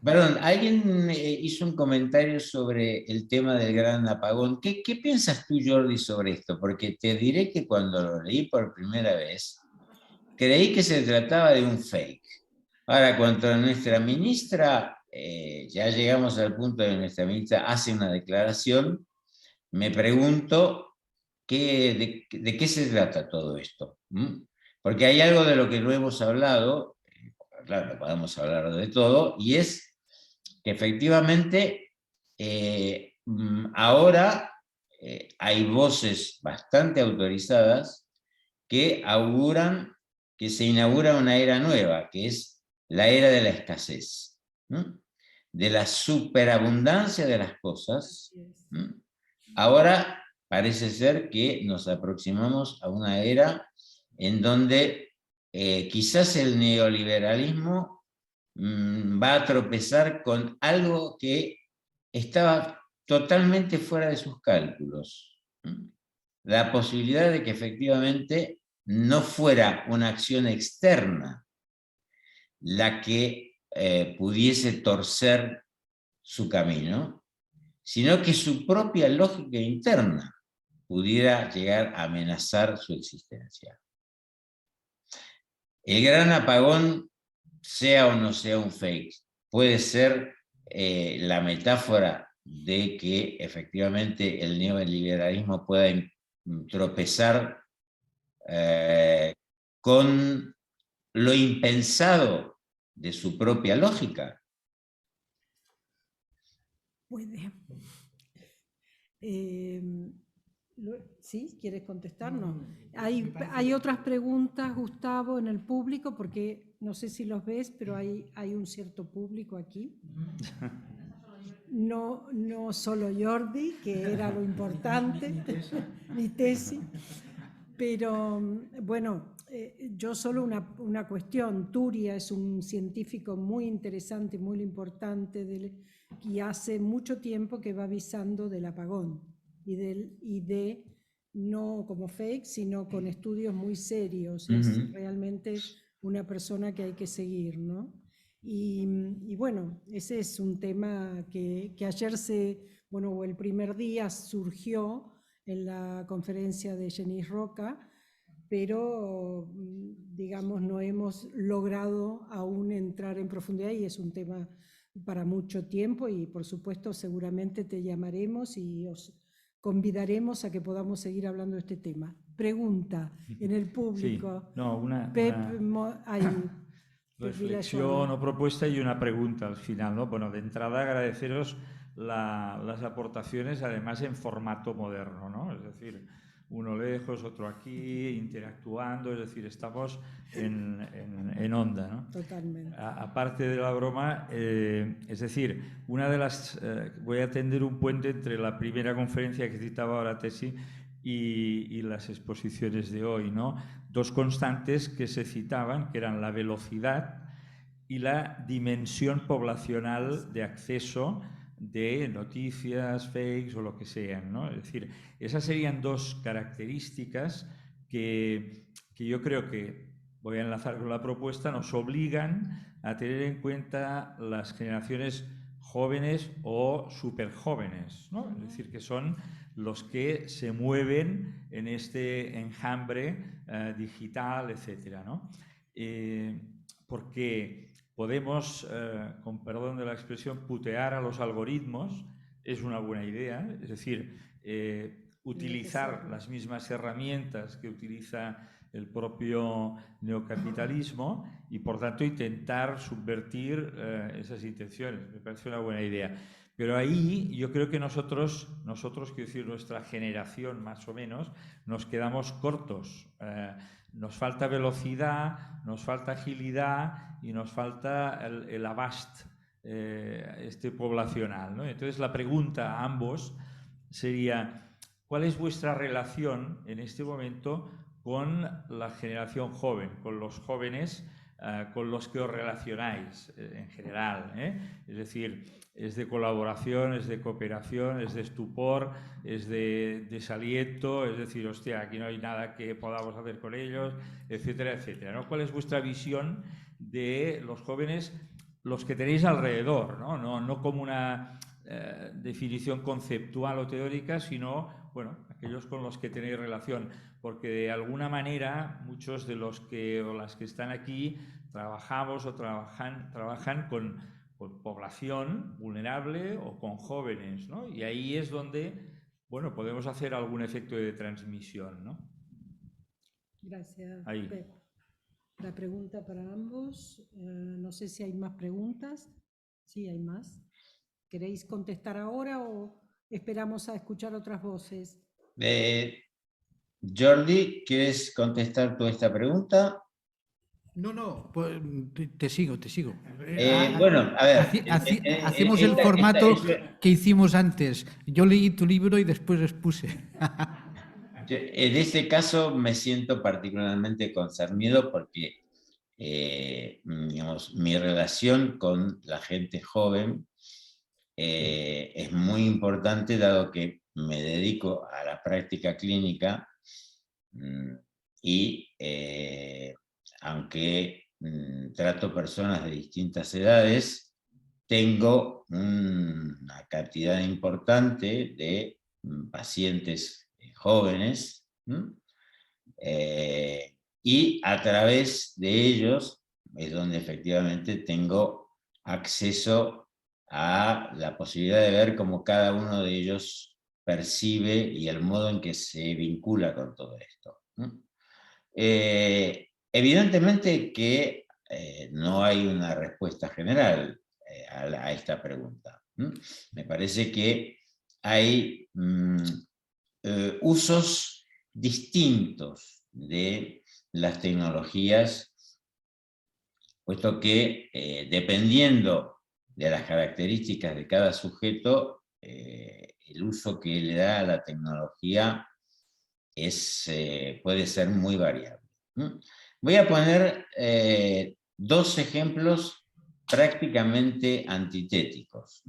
Perdón, alguien hizo un comentario sobre el tema del gran apagón. ¿Qué piensas tú, Jordi, sobre esto? Porque te diré que cuando lo leí por primera vez, creí que se trataba de un fake. Ahora, cuando nuestra ministra, ya llegamos al punto de nuestra ministra hace una declaración, me pregunto de qué se trata todo esto. Porque hay algo de lo que no hemos hablado, claro, podemos hablar de todo, y es que efectivamente ahora hay voces bastante autorizadas que auguran que se inaugura una era nueva, que es la era de la escasez, de la superabundancia de las cosas. Ahora parece ser que nos aproximamos a una era en donde quizás el neoliberalismo va a tropezar con algo que estaba totalmente fuera de sus cálculos. La posibilidad de que efectivamente no fuera una acción externa la que pudiese torcer su camino, sino que su propia lógica interna pudiera llegar a amenazar su existencia. El gran apagón, sea o no sea un fake, puede ser la metáfora de que efectivamente el neoliberalismo pueda tropezar con lo impensado de su propia lógica. Puede. ¿Sí? ¿Quieres contestarnos? Hay otras preguntas, Gustavo, en el público, porque no sé si los ves, pero hay un cierto público aquí. No solo Jordi, que era lo importante, mi tesis, pero bueno, yo solo una cuestión. Turia es un científico muy interesante, muy importante, y hace mucho tiempo que va avisando del apagón y de no como fake, sino con estudios muy serios. Es realmente una persona que hay que seguir, ¿no? Y bueno, ese es un tema que ayer o el primer día surgió en la conferencia de Jenny Roca, pero digamos no hemos logrado aún entrar en profundidad y es un tema para mucho tiempo y por supuesto seguramente te llamaremos y os convidaremos a que podamos seguir hablando de este tema. Pregunta en el público. Sí, no, reflexión o propuesta y una pregunta al final, ¿no? Bueno, de entrada agradeceros las aportaciones, además en formato moderno, ¿no? Es decir, uno lejos, otro aquí, interactuando, es decir, estamos en onda, ¿no? Totalmente. Aparte de la broma, es decir, voy a tender un puente entre la primera conferencia que citaba ahora Tesi y las exposiciones de hoy, ¿no? Dos constantes que se citaban, que eran la velocidad y la dimensión poblacional de acceso de noticias, fakes o lo que sean, ¿no? Es decir, esas serían dos características que yo creo que, voy a enlazar con la propuesta, nos obligan a tener en cuenta las generaciones jóvenes o superjóvenes, ¿no? Es decir, que son los que se mueven en este enjambre digital, etcétera, ¿no? Porque podemos, con perdón de la expresión, putear a los algoritmos, es una buena idea, es decir, utilizar las mismas herramientas que utiliza el propio neocapitalismo y, por tanto, intentar subvertir esas intenciones. Me parece una buena idea. Pero ahí yo creo que nosotros, quiero decir, nuestra generación más o menos, nos quedamos cortos. Nos falta velocidad, nos falta agilidad y nos falta el abast poblacional, ¿no? Entonces la pregunta a ambos sería: ¿cuál es vuestra relación en este momento con la generación joven, con los jóvenes con los que os relacionáis en general? Es decir, es de colaboración, es de cooperación, es de estupor, es de desaliento, es decir, hostia, aquí no hay nada que podamos hacer con ellos, etcétera, etcétera, ¿no? ¿Cuál es vuestra visión de los jóvenes, los que tenéis alrededor, no como una definición conceptual o teórica, sino, bueno, aquellos con los que tenéis relación? Porque de alguna manera muchos de los que o las que están aquí trabajamos o trabajan con población vulnerable o con jóvenes, ¿no? Y ahí es donde, bueno, podemos hacer algún efecto de transmisión, ¿no? Gracias, ahí. Pep. La pregunta para ambos. No sé si hay más preguntas. Sí, hay más. ¿Queréis contestar ahora o esperamos a escuchar otras voces? Jordi, ¿quieres contestar tú esta pregunta? No, pues, te sigo. Bueno, a ver. Hacemos el formato que hicimos antes. Yo leí tu libro y después expuse. En este caso me siento particularmente concernido porque digamos, mi relación con la gente joven es muy importante, dado que me dedico a la práctica clínica y aunque trato personas de distintas edades, tengo una cantidad importante de pacientes jóvenes, y a través de ellos es donde efectivamente tengo acceso a la posibilidad de ver cómo cada uno de ellos percibe y el modo en que se vincula con todo esto. Evidentemente que no hay una respuesta general a esta pregunta. Me parece que hay usos distintos de las tecnologías, puesto que dependiendo de las características de cada sujeto, el uso que le da a la tecnología puede ser muy variable. Voy a poner dos ejemplos prácticamente antitéticos.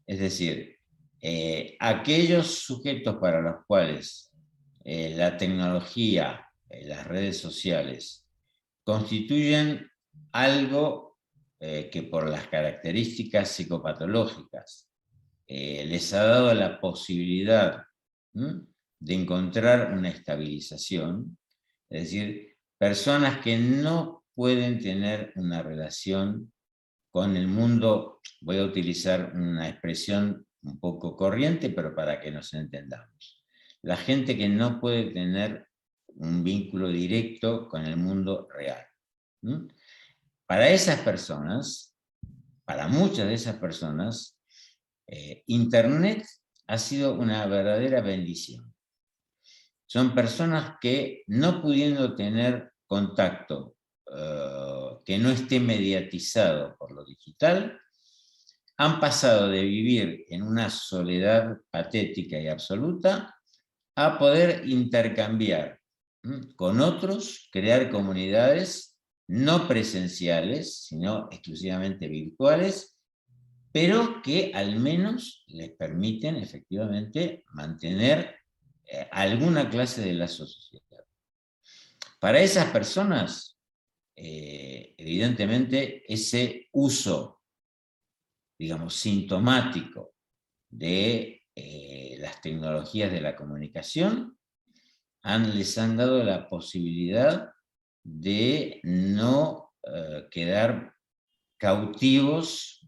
Es decir, aquellos sujetos para los cuales la tecnología, las redes sociales, constituyen algo que por las características psicopatológicas les ha dado la posibilidad de encontrar una estabilización, es decir, personas que no pueden tener una relación con el mundo, voy a utilizar una expresión un poco corriente, pero para que nos entendamos. La gente que no puede tener un vínculo directo con el mundo real. Para esas personas, para muchas de esas personas, Internet ha sido una verdadera bendición. Son personas que, no pudiendo tener contacto que no esté mediatizado por lo digital, han pasado de vivir en una soledad patética y absoluta a poder intercambiar con otros, crear comunidades no presenciales, sino exclusivamente virtuales, pero que al menos les permiten efectivamente mantener alguna clase de lazo social. Para esas personas, evidentemente, ese uso, digamos, sintomático de las tecnologías de la comunicación les han dado la posibilidad de no quedar cautivos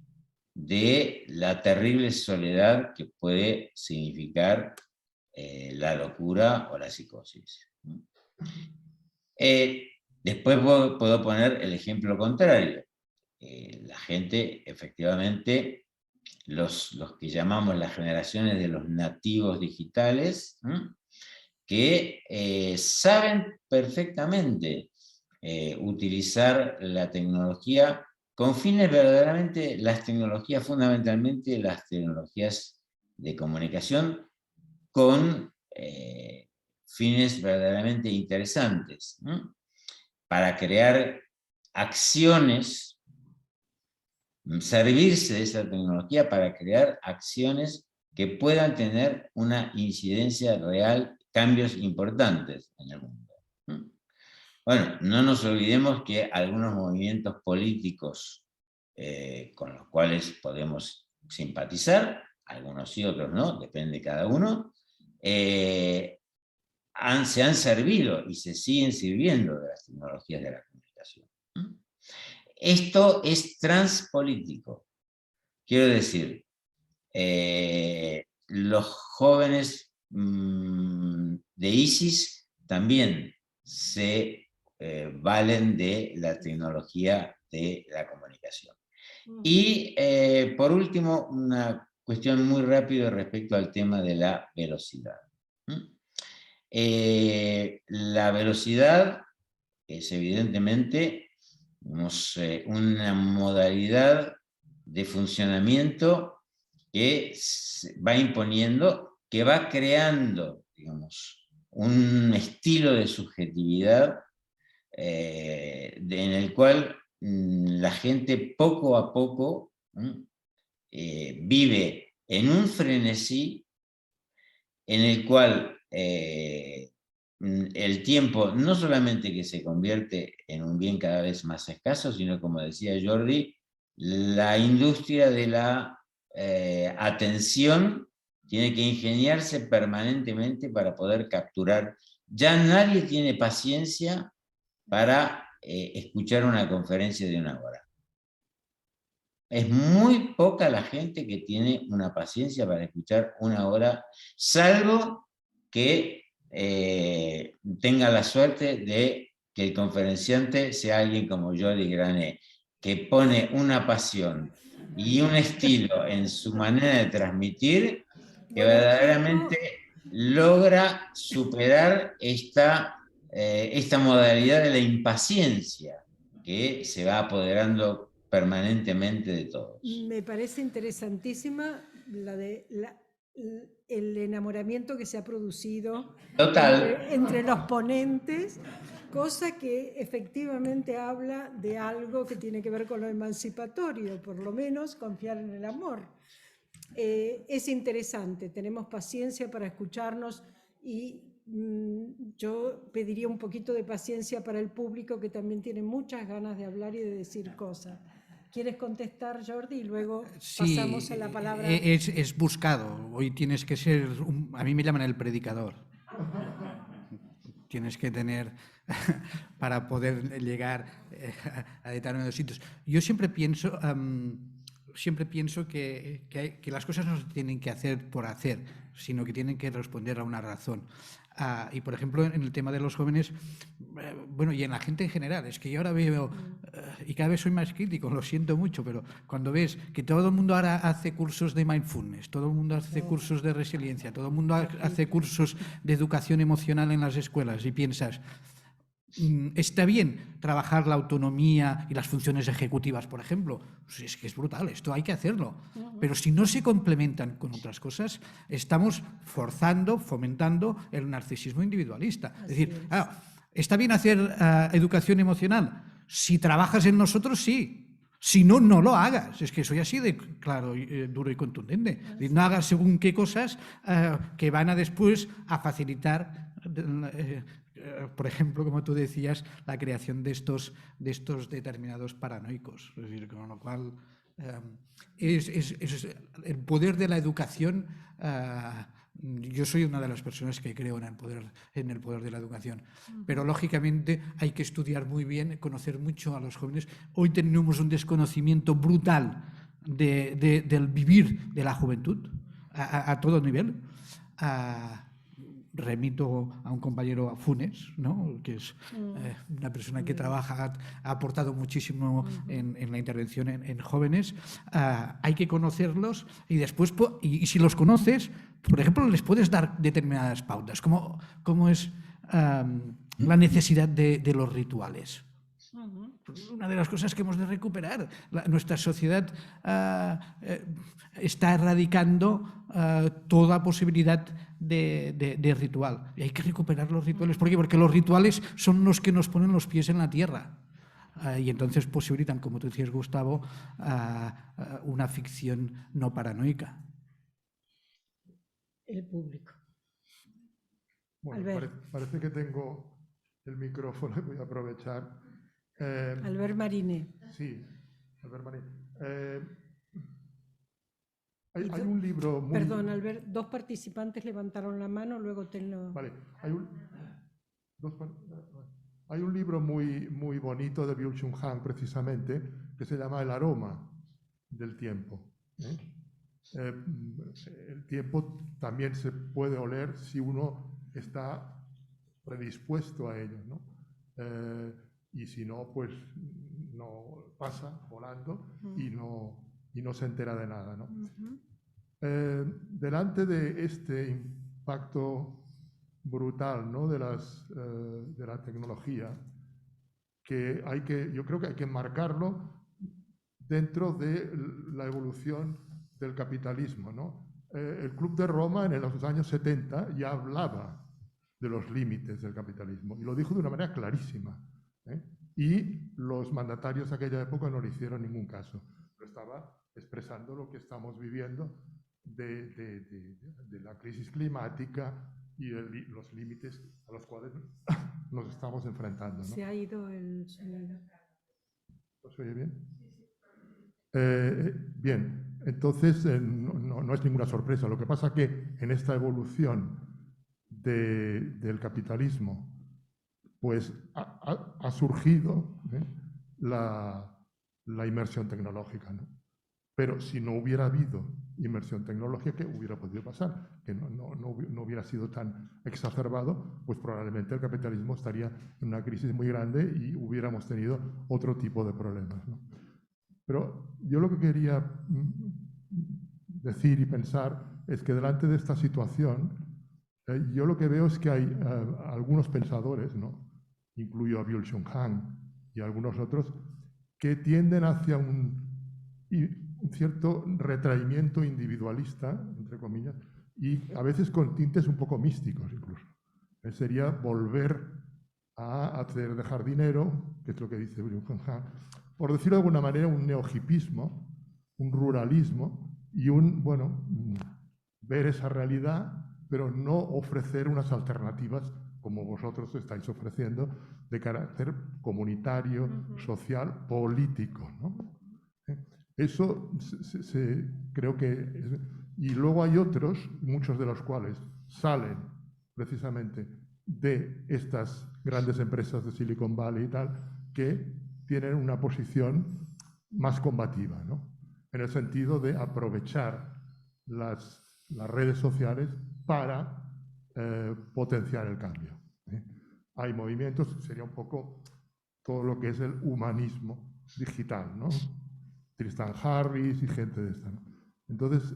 de la terrible soledad que puede significar la locura o la psicosis. Después puedo poner el ejemplo contrario. La gente, efectivamente, los que llamamos las generaciones de los nativos digitales, que saben perfectamente utilizar la tecnología con fines verdaderamente, fundamentalmente las tecnologías de comunicación, con fines verdaderamente interesantes, para crear acciones, servirse de esa tecnología para crear acciones que puedan tener una incidencia real, cambios importantes en el mundo. Bueno, no nos olvidemos que algunos movimientos políticos con los cuales podemos simpatizar, algunos sí, otros no, depende de cada uno, se han servido y se siguen sirviendo de las tecnologías de la comunicación. Esto es transpolítico. Quiero decir, los jóvenes de ISIS también se valen de la tecnología de la comunicación. Y por último, una cuestión muy rápida respecto al tema de la velocidad. La velocidad es evidentemente una modalidad de funcionamiento que se va imponiendo, que va creando, digamos, un estilo de subjetividad en el cual la gente poco a poco vive en un frenesí en el cual el tiempo no solamente que se convierte en un bien cada vez más escaso, sino, como decía Jordi, la industria de la atención tiene que ingeniarse permanentemente para poder capturar. Ya nadie tiene paciencia para escuchar una conferencia de 1 hora. Es muy poca la gente que tiene una paciencia para escuchar 1 hora, salvo que tenga la suerte de que el conferenciante sea alguien como Jordi Grané, que pone una pasión y un estilo en su manera de transmitir que verdaderamente logra superar esta modalidad de la impaciencia que se va apoderando permanentemente de todos. Me parece interesantísima el enamoramiento que se ha producido entre los ponentes, cosa que efectivamente habla de algo que tiene que ver con lo emancipatorio, por lo menos confiar en el amor. Es interesante, tenemos paciencia para escucharnos y yo pediría un poquito de paciencia para el público, que también tiene muchas ganas de hablar y de decir cosas. ¿Quieres contestar, Jordi? Y luego pasamos a la palabra. Es buscado. Hoy tienes que ser, a mí me llaman el predicador. Tienes que tener para poder llegar a determinados sitios. Yo siempre pienso que las cosas no se tienen que hacer por hacer, sino que tienen que responder a una razón. Y, por ejemplo, en el tema de los jóvenes, bueno, y en la gente en general, es que yo ahora veo, y cada vez soy más crítico, lo siento mucho, pero cuando ves que todo el mundo ahora hace cursos de mindfulness, todo el mundo hace cursos de resiliencia, todo el mundo hace cursos de educación emocional en las escuelas, y piensas, está bien trabajar la autonomía y las funciones ejecutivas, por ejemplo. Pues es que es brutal, esto hay que hacerlo. Pero si no se complementan con otras cosas, estamos fomentando el narcisismo individualista. Es decir, está bien hacer educación emocional. Si trabajas en nosotros, sí. Si no, no lo hagas. Es que soy así de claro, duro y contundente. No hagas según qué cosas que van a después a facilitar, por ejemplo, como tú decías, la creación de estos determinados paranoicos. Es decir, con lo cual es el poder de la educación. Yo soy una de las personas que creo en el poder de la educación, pero lógicamente hay que estudiar muy bien, conocer mucho a los jóvenes. Hoy tenemos un desconocimiento brutal del vivir de la juventud a todo nivel. Remito a un compañero, a Funes, ¿no? Que es una persona que trabaja, ha aportado muchísimo en la intervención en jóvenes. Hay que conocerlos y después, y si los conoces, por ejemplo, les puedes dar determinadas pautas, como es la necesidad de los rituales. Una de las cosas que hemos de recuperar. Nuestra sociedad está erradicando toda posibilidad de ritual. Y hay que recuperar los rituales. ¿Por qué? Porque los rituales son los que nos ponen los pies en la tierra. Y entonces posibilitan, como tú decías, Gustavo, una ficción no paranoica. El público. Bueno, parece que tengo el micrófono y voy a aprovechar. Albert Mariné. Sí, Albert Mariné. Hay un libro muy... Perdón, Albert, 2 participantes levantaron la mano, luego tenlo... Vale, hay un libro muy, muy bonito de Byung-Chul Han, precisamente, que se llama El aroma del tiempo. El tiempo también se puede oler si uno está predispuesto a ello, ¿no? Y si no, pues no pasa volando y no se entera de nada, ¿no? Delante de este impacto brutal, ¿no? de la tecnología, yo creo que hay que marcarlo dentro de la evolución del capitalismo, ¿no? El Club de Roma en los años 70 ya hablaba de los límites del capitalismo y lo dijo de una manera clarísima, ¿eh? Y los mandatarios de aquella época no le hicieron ningún caso, pero estaba expresando lo que estamos viviendo de la crisis climática y los límites a los cuales nos estamos enfrentando, ¿no? Se ha ido el sonido. ¿Se oye bien? Bien, entonces no es ninguna sorpresa. Lo que pasa es que en esta evolución del capitalismo, pues ha surgido la inmersión tecnológica, ¿no? Pero si no hubiera habido inmersión tecnológica, ¿qué hubiera podido pasar? Que no hubiera sido tan exacerbado, pues probablemente el capitalismo estaría en una crisis muy grande y hubiéramos tenido otro tipo de problemas, ¿no? Pero yo lo que quería decir y pensar es que delante de esta situación, yo lo que veo es que hay algunos pensadores, ¿no? Incluyo a Byung-Chul Han y algunos otros, que tienden hacia un cierto retraimiento individualista, entre comillas, y a veces con tintes un poco místicos incluso. Sería volver a hacer dejar dinero, que es lo que dice Byung-Chul Han, por decirlo de alguna manera, un neohipismo, un ruralismo y ver esa realidad, pero no ofrecer unas alternativas como vosotros estáis ofreciendo, de carácter comunitario, social, político, ¿no? Eso creo que... Y luego hay otros, muchos de los cuales salen precisamente de estas grandes empresas de Silicon Valley y tal, que tienen una posición más combativa, ¿no? En el sentido de aprovechar las redes sociales para potenciar el cambio, ¿eh? Hay movimientos, sería un poco todo lo que es el humanismo digital, ¿no? Tristan Harris y gente de esta, ¿no? Entonces,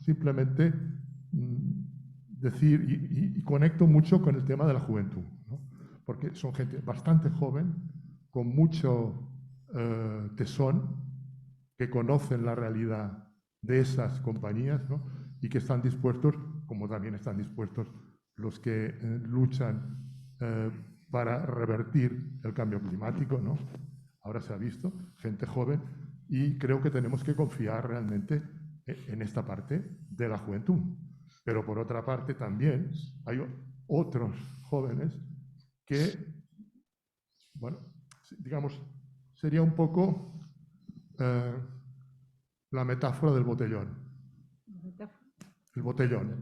simplemente decir, y conecto mucho con el tema de la juventud, ¿no? Porque son gente bastante joven, con mucho tesón, que conocen la realidad de esas compañías, ¿no? Y que están dispuestos, como también están dispuestos los que luchan para revertir el cambio climático, ¿no? Ahora se ha visto, gente joven, y creo que tenemos que confiar realmente en esta parte de la juventud. Pero por otra parte también hay otros jóvenes que, digamos, sería un poco la metáfora del botellón. El botellón.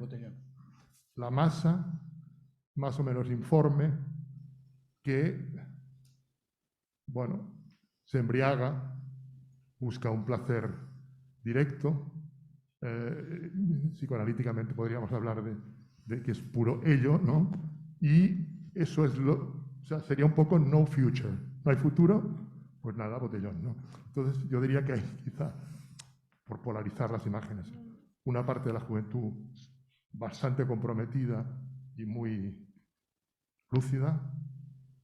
La masa, más o menos informe, que, se embriaga, busca un placer directo. Psicoanalíticamente podríamos hablar de que es puro ello, ¿no? Y eso es sería un poco no future. No hay futuro, pues nada, botellón, ¿no? Entonces yo diría que hay, quizá, por polarizar las imágenes, una parte de la juventud bastante comprometida y muy lúcida,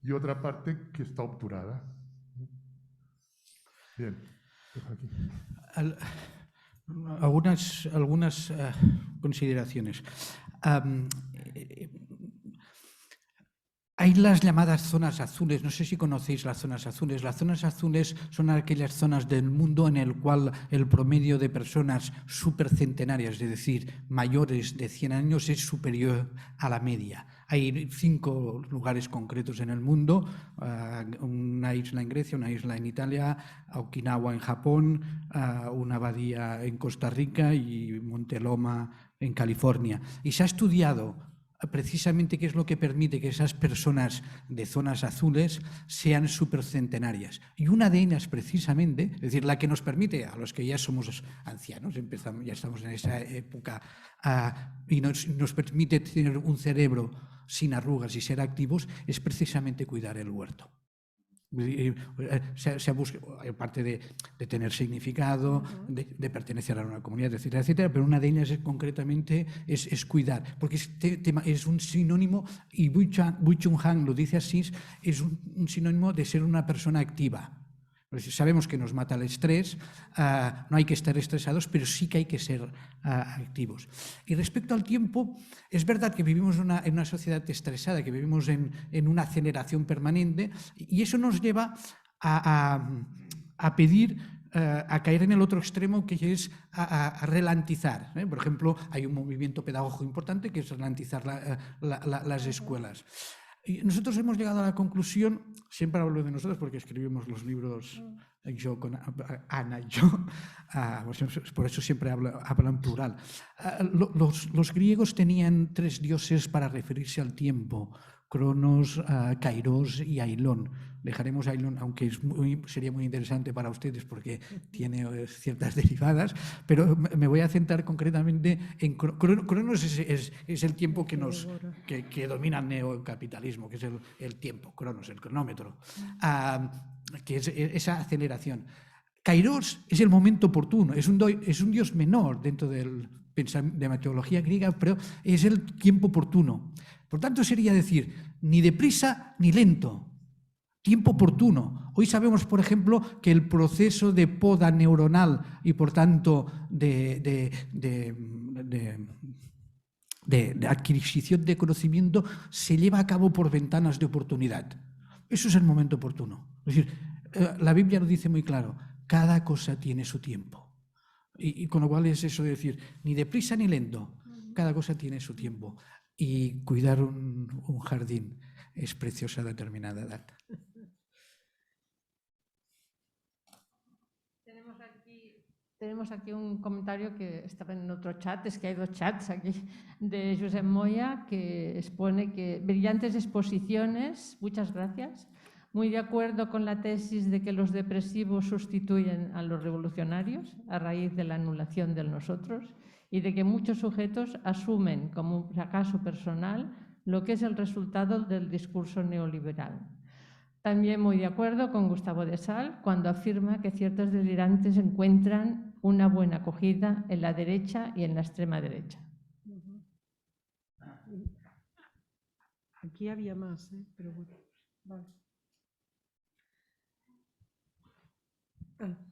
y otra parte que está obturada. Bien, aquí. Algunas consideraciones. Hay las llamadas zonas azules, no sé si conocéis las zonas azules. Las zonas azules son aquellas zonas del mundo en el cual el promedio de personas supercentenarias, es decir, mayores de 100 años, es superior a la media. Hay 5 lugares concretos en el mundo, una isla en Grecia, una isla en Italia, Okinawa en Japón, una abadía en Costa Rica y Monte Loma en California. Y se ha estudiado precisamente qué es lo que permite que esas personas de zonas azules sean supercentenarias. Y una de ellas precisamente, es decir, la que nos permite a los que ya somos ancianos, ya estamos en esa época, y nos permite tener un cerebro sin arrugas y ser activos, es precisamente cuidar el huerto. Se busca, aparte de tener significado, de pertenecer a una comunidad, etcétera, etcétera, pero una de ellas concretamente es cuidar, porque es un sinónimo, y Bui Chung Han lo dice así, es un sinónimo de ser una persona activa. Sabemos que nos mata el estrés, no hay que estar estresados, pero sí que hay que ser activos. Y respecto al tiempo, es verdad que vivimos en una sociedad estresada, que vivimos en una aceleración permanente, y eso nos lleva a pedir, a caer en el otro extremo, que es a ralentizar. Por ejemplo, hay un movimiento pedagógico importante que es ralentizar las escuelas. Y nosotros hemos llegado a la conclusión, siempre hablo de nosotros porque escribimos los libros, yo con Ana y yo, por eso siempre hablo en plural. Los griegos tenían 3 dioses para referirse al tiempo: Cronos, Kairos y Ailón. Dejaremos Ailón, aunque sería muy interesante para ustedes porque tiene ciertas derivadas, pero me voy a centrar concretamente en Cronos. Es el tiempo que domina el neocapitalismo, que es el tiempo, Cronos, el cronómetro, que es esa aceleración. Kairos es el momento oportuno, es un dios menor dentro de la mitología griega, pero es el tiempo oportuno. Por tanto, sería decir, ni deprisa ni lento, tiempo oportuno. Hoy sabemos, por ejemplo, que el proceso de poda neuronal y, por tanto, de adquisición de conocimiento se lleva a cabo por ventanas de oportunidad. Eso es el momento oportuno. Es decir, la Biblia lo dice muy claro, cada cosa tiene su tiempo. Y con lo cual es eso de decir, ni deprisa ni lento, cada cosa tiene su tiempo. Y cuidar un jardín es precioso a determinada edad. Tenemos aquí un comentario que estaba en otro chat, es que hay 2 chats aquí, de Josep Moya, que expone que brillantes exposiciones, muchas gracias, muy de acuerdo con la tesis de que los depresivos sustituyen a los revolucionarios a raíz de la anulación del nosotros y de que muchos sujetos asumen como un fracaso personal lo que es el resultado del discurso neoliberal. También muy de acuerdo con Gustavo de Sal cuando afirma que ciertos delirantes encuentran una buena acogida en la derecha y en la extrema derecha. Aquí había más, pero bueno. Vale.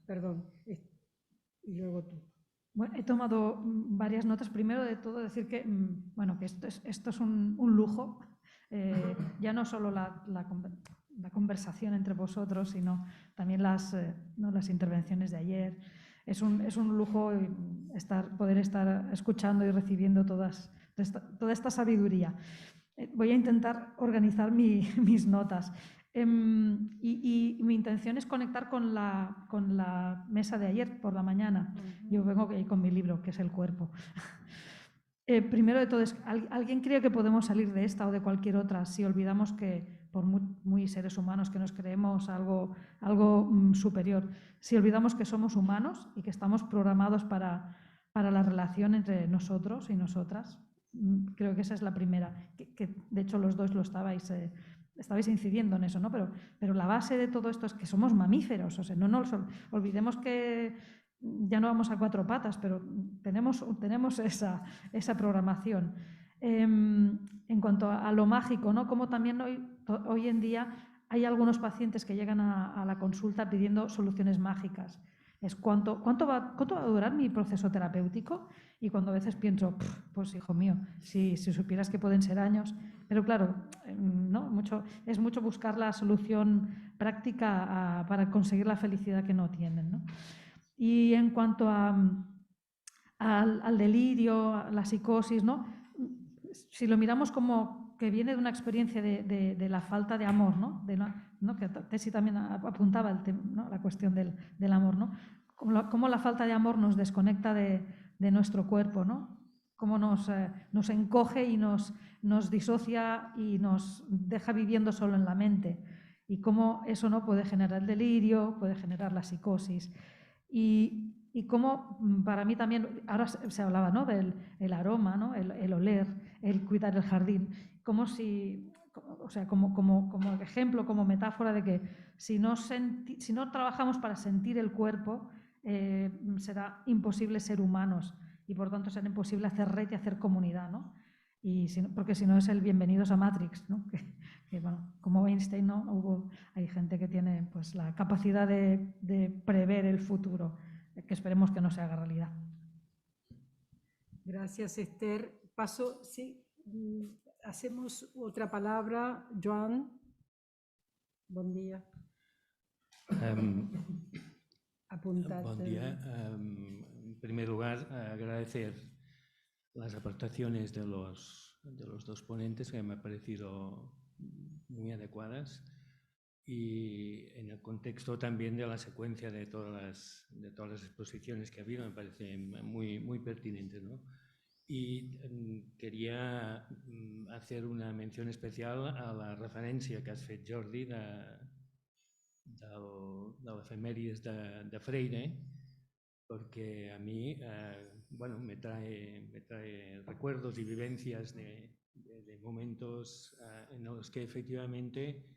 Perdón. Y luego tú. Bueno, he tomado varias notas. Primero de todo, decir que, bueno, que esto es un lujo. Ya no solo la conversación entre vosotros, sino también las intervenciones de ayer. Es un lujo poder estar escuchando y recibiendo toda esta sabiduría. Voy a intentar organizar mis notas. Y mi intención es conectar con la mesa de ayer por la mañana. Yo vengo con mi libro, que es El cuerpo. Primero de todo, ¿alguien cree que podemos salir de esta o de cualquier otra si olvidamos que, por muy seres humanos que nos creemos algo superior, si olvidamos que somos humanos y que estamos programados para la relación entre nosotros y nosotras? Creo que esa es la primera, que de hecho los dos lo estabais incidiendo en eso, ¿no? Pero la base de todo esto es que somos mamíferos, o sea, no nos olvidemos que ya no vamos a 4 patas, pero tenemos esa programación. En cuanto a lo mágico, ¿no? Como también hoy en día hay algunos pacientes que llegan a la consulta pidiendo soluciones mágicas. Es ¿cuánto va a durar mi proceso terapéutico? Y cuando a veces pienso, pues hijo mío, si supieras que pueden ser años. Pero claro, ¿no? Es mucho buscar la solución práctica para conseguir la felicidad que no tienen, ¿no? Y en cuanto al delirio, a la psicosis, ¿no? Si lo miramos como que viene de una experiencia de la falta de amor, ¿no? Que Tesi también apuntaba ¿no? La cuestión del amor, ¿no? Cómo la falta de amor nos desconecta de nuestro cuerpo, ¿no? Cómo nos encoge y nos disocia y nos deja viviendo solo en la mente. Y cómo eso no puede generar el delirio, puede generar la psicosis. Y cómo, para mí también, ahora se hablaba, ¿no? del aroma, ¿no? el oler, el cuidar el jardín, como si o sea, como ejemplo, como metáfora de que si no trabajamos para sentir el cuerpo, será imposible ser humanos y por tanto será imposible hacer red y hacer comunidad, ¿no? Porque si no es el bienvenidos a Matrix, ¿no? Que, bueno, como Einstein, ¿no? Hay gente que tiene pues, la capacidad de prever el futuro, que esperemos que no se haga realidad. Gracias, Esther. Paso, sí, hacemos otra palabra. Joan, buen día. Apuntate. Buen día. En primer lugar, agradecer las aportaciones de los dos ponentes que me han parecido muy adecuadas y en el contexto también de la secuencia de todas las exposiciones que ha habido me parece muy pertinente, ¿no? Y quería hacer una mención especial a la referència que has fet, Jordi, de l'efemèrides de Freire, porque a mí bueno, me trae recuerdos y vivencias de momentos en los que efectivamente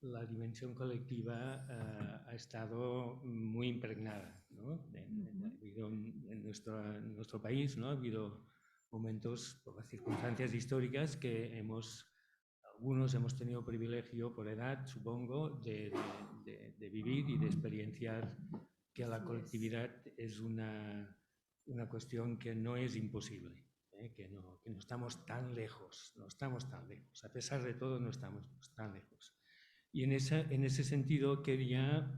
la dimensión colectiva ha estado muy impregnada, ¿no? En nuestro país, ¿no? Ha habido momentos, por las circunstancias históricas, que algunos hemos tenido privilegio por edad, supongo, de vivir y de experienciar que la colectividad es una cuestión que no es imposible, que no estamos tan lejos, a pesar de todo no estamos tan lejos. Y en ese sentido quería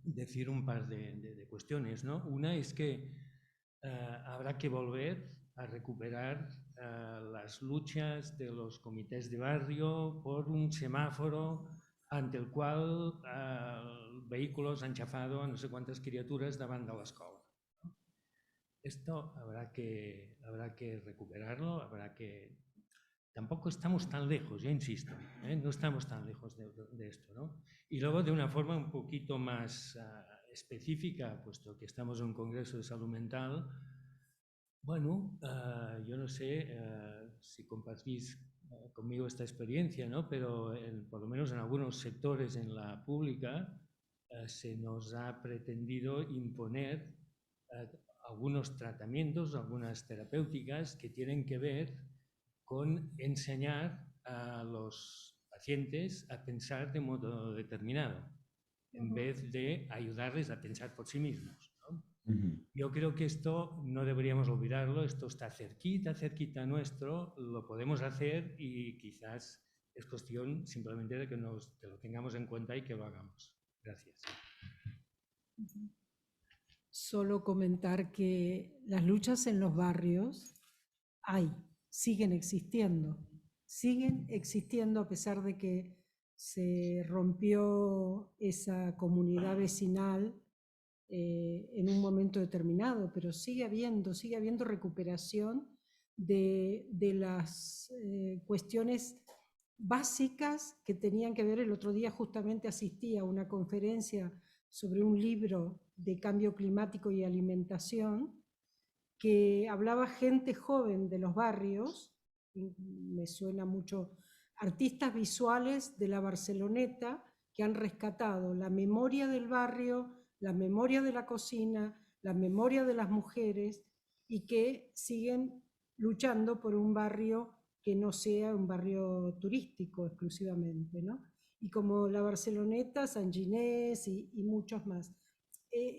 decir un par de cuestiones, ¿no? Una es que habrá que volver a recuperar las luchas de los comités de barrio por un semáforo ante el cual vehículos han chafado a no sé cuántas criaturas davant de l'escola. Esto habrá que recuperarlo, Tampoco estamos tan lejos, ya insisto, no estamos tan lejos de esto, ¿no? Y luego de una forma un poquito más específica, puesto que estamos en un congreso de salud mental, bueno, yo no sé si compartís conmigo esta experiencia, ¿no? Pero por lo menos en algunos sectores en la pública se nos ha pretendido imponer algunos tratamientos, algunas terapéuticas que tienen que ver con enseñar a los pacientes a pensar de modo determinado, en vez de ayudarles a pensar por sí mismos, ¿no? Yo creo que esto no deberíamos olvidarlo, esto está cerquita nuestro, lo podemos hacer y quizás es cuestión simplemente de que lo tengamos en cuenta y que lo hagamos. Gracias. Solo comentar que las luchas en los barrios siguen existiendo a pesar de que se rompió esa comunidad vecinal en un momento determinado, pero sigue habiendo recuperación de las cuestiones básicas que tenían que ver. El otro día justamente asistí a una conferencia sobre un libro de cambio climático y alimentación que hablaba gente joven de los barrios, me suena mucho, artistas visuales de la Barceloneta que han rescatado la memoria del barrio, la memoria de la cocina, la memoria de las mujeres y que siguen luchando por un barrio que no sea un barrio turístico exclusivamente, ¿no? Y como la Barceloneta, San Ginés y muchos más.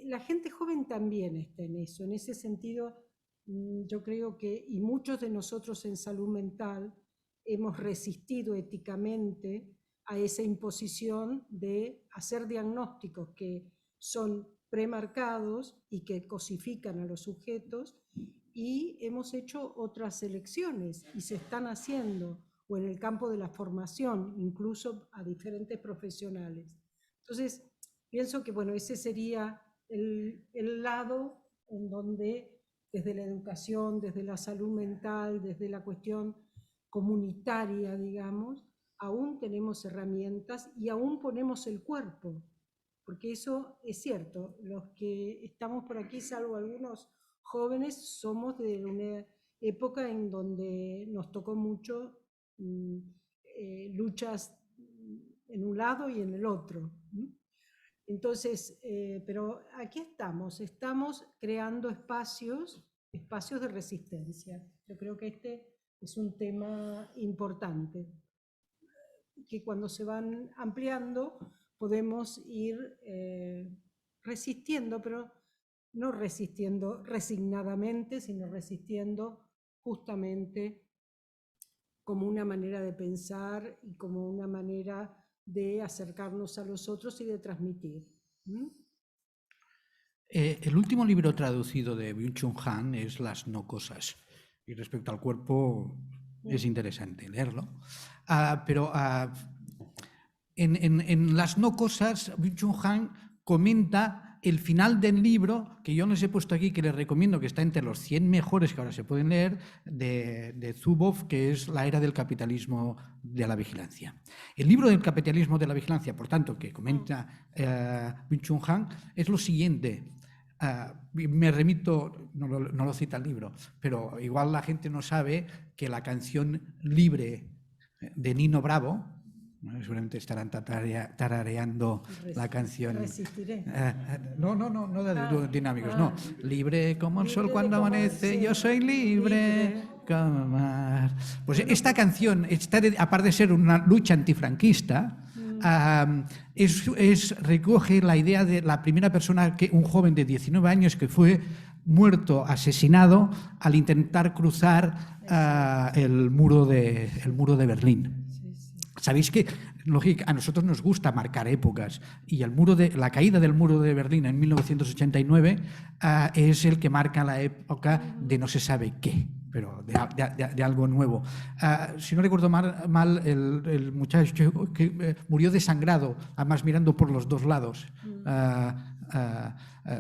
La gente joven también está en eso, en ese sentido yo creo que, y muchos de nosotros en salud mental hemos resistido éticamente a esa imposición de hacer diagnósticos que son premarcados y que cosifican a los sujetos, y hemos hecho otras elecciones y se están haciendo, o en el campo de la formación, incluso a diferentes profesionales. Entonces, pienso que bueno, ese sería el lado en donde desde la educación, desde la salud mental, desde la cuestión comunitaria, digamos, aún tenemos herramientas y aún ponemos el cuerpo, porque eso es cierto, los que estamos por aquí, salvo algunos jóvenes, somos de una época en donde nos tocó mucho luchas en un lado y en el otro. Entonces, pero aquí estamos creando espacios de resistencia. Yo creo que este es un tema importante, que cuando se van ampliando podemos ir resistiendo, pero no resistiendo resignadamente, sino resistiendo justamente como una manera de pensar y como una manera de acercarnos a los otros y de transmitir. El último libro traducido de Byung-Chul Han es Las no cosas. Y respecto al cuerpo es interesante leerlo. Pero en Las no cosas, Byung-Chul Han comenta el final del libro, que yo les he puesto aquí, que les recomiendo, que está entre los 100 mejores que ahora se pueden leer, de Zuboff, que es La era del capitalismo de la vigilancia. El libro del capitalismo de la vigilancia, por tanto, que comenta Byung-Chul Han, es lo siguiente. Me remito, no lo cita el libro, pero igual la gente no sabe que la canción Libre de Nino Bravo, seguramente estarán tarareando la canción. Resistiré. No de dinámicos, no. Libre como el sol cuando amanece, yo soy libre como el mar. Pues esta canción, aparte de ser una lucha antifranquista, recoge la idea de la primera persona, un joven de 19 años que fue muerto, asesinado, al intentar cruzar el muro de Berlín. Sabéis que a nosotros nos gusta marcar épocas y la caída del muro de Berlín en 1989 es el que marca la época de no se sabe qué, pero de algo nuevo. Si no recuerdo mal, el muchacho que murió desangrado, además mirando por los dos lados,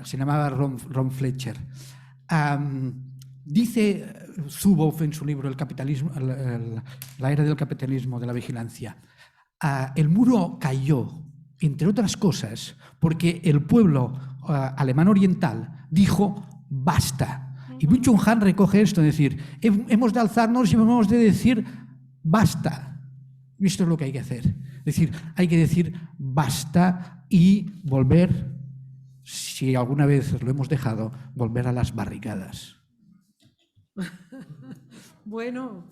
se llamaba Ron Fletcher. Dice Zuboff en su libro La era del capitalismo de la vigilancia, el muro cayó, entre otras cosas, porque el pueblo alemán oriental dijo basta. Y Byung-Chul Han recoge esto, es decir, hemos de alzarnos y hemos de decir basta. Y esto es lo que hay que hacer. Es decir, hay que decir basta y volver, si alguna vez lo hemos dejado, volver a las barricadas. Bueno,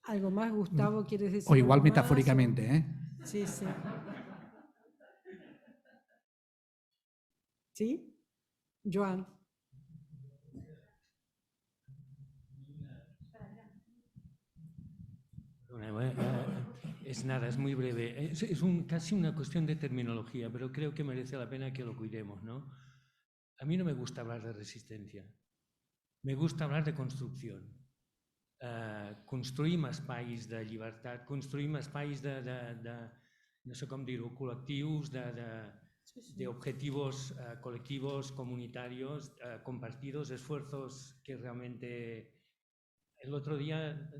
¿algo más, Gustavo? ¿Quieres decir? O igual algo más? metafóricamente, ¿eh? Sí. ¿Sí? Joan. Es nada, es muy breve. Es casi una cuestión de terminología, pero creo que merece la pena que lo cuidemos, ¿no? A mí no me gusta hablar de resistencia, me gusta hablar de construcció. Construïm espais de llibertat, construïm espais no sé com dir-ho, col·lectius, de objetivos colectivos, comunitarios, compartidos, esfuerzos que realmente... El otro día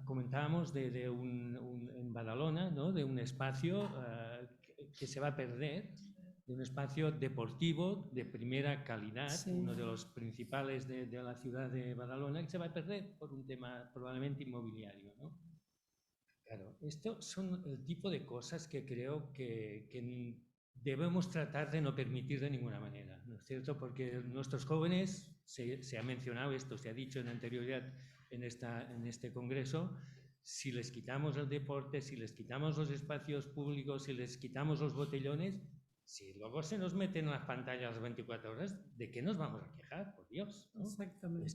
comentábamos en Badalona, ¿no? De un espacio que se va a perder, de un espacio deportivo de primera calidad, sí. Uno de los principales de la ciudad de Badalona, que se va a perder por un tema probablemente inmobiliario, ¿no? Claro, estos son el tipo de cosas que creo que debemos tratar de no permitir de ninguna manera, ¿no es cierto? Porque nuestros jóvenes, se ha mencionado esto, se ha dicho en anterioridad en este congreso, si les quitamos el deporte, si les quitamos los espacios públicos, si les quitamos los botellones, si luego se nos meten en las pantallas las 24 horas, ¿de qué nos vamos a quejar? Por Dios, ¿no? Exactamente.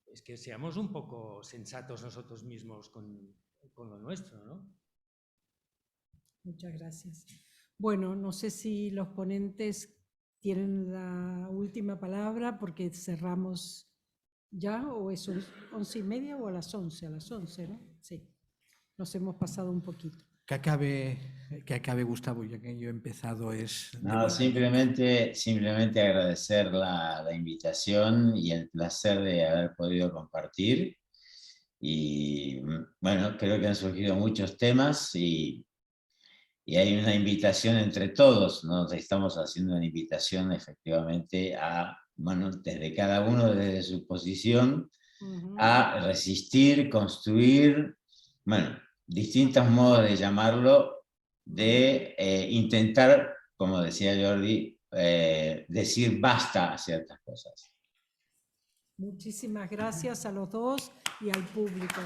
Es que seamos un poco sensatos nosotros mismos con lo nuestro, ¿no? Muchas gracias. Bueno, no sé si los ponentes tienen la última palabra porque cerramos ya, o es 11:30 o a las 11, ¿no? Sí, nos hemos pasado un poquito. Que acabe Gustavo, ya que yo he empezado No, simplemente agradecer la invitación y el placer de haber podido compartir. Y bueno, creo que han surgido muchos temas y hay una invitación entre todos, ¿no? Estamos haciendo una invitación efectivamente a, bueno, desde cada uno desde su posición, a resistir, construir, bueno, distintos modos de llamarlo, de intentar, como decía Jordi, decir basta a ciertas cosas. Muchísimas gracias a los dos y al público.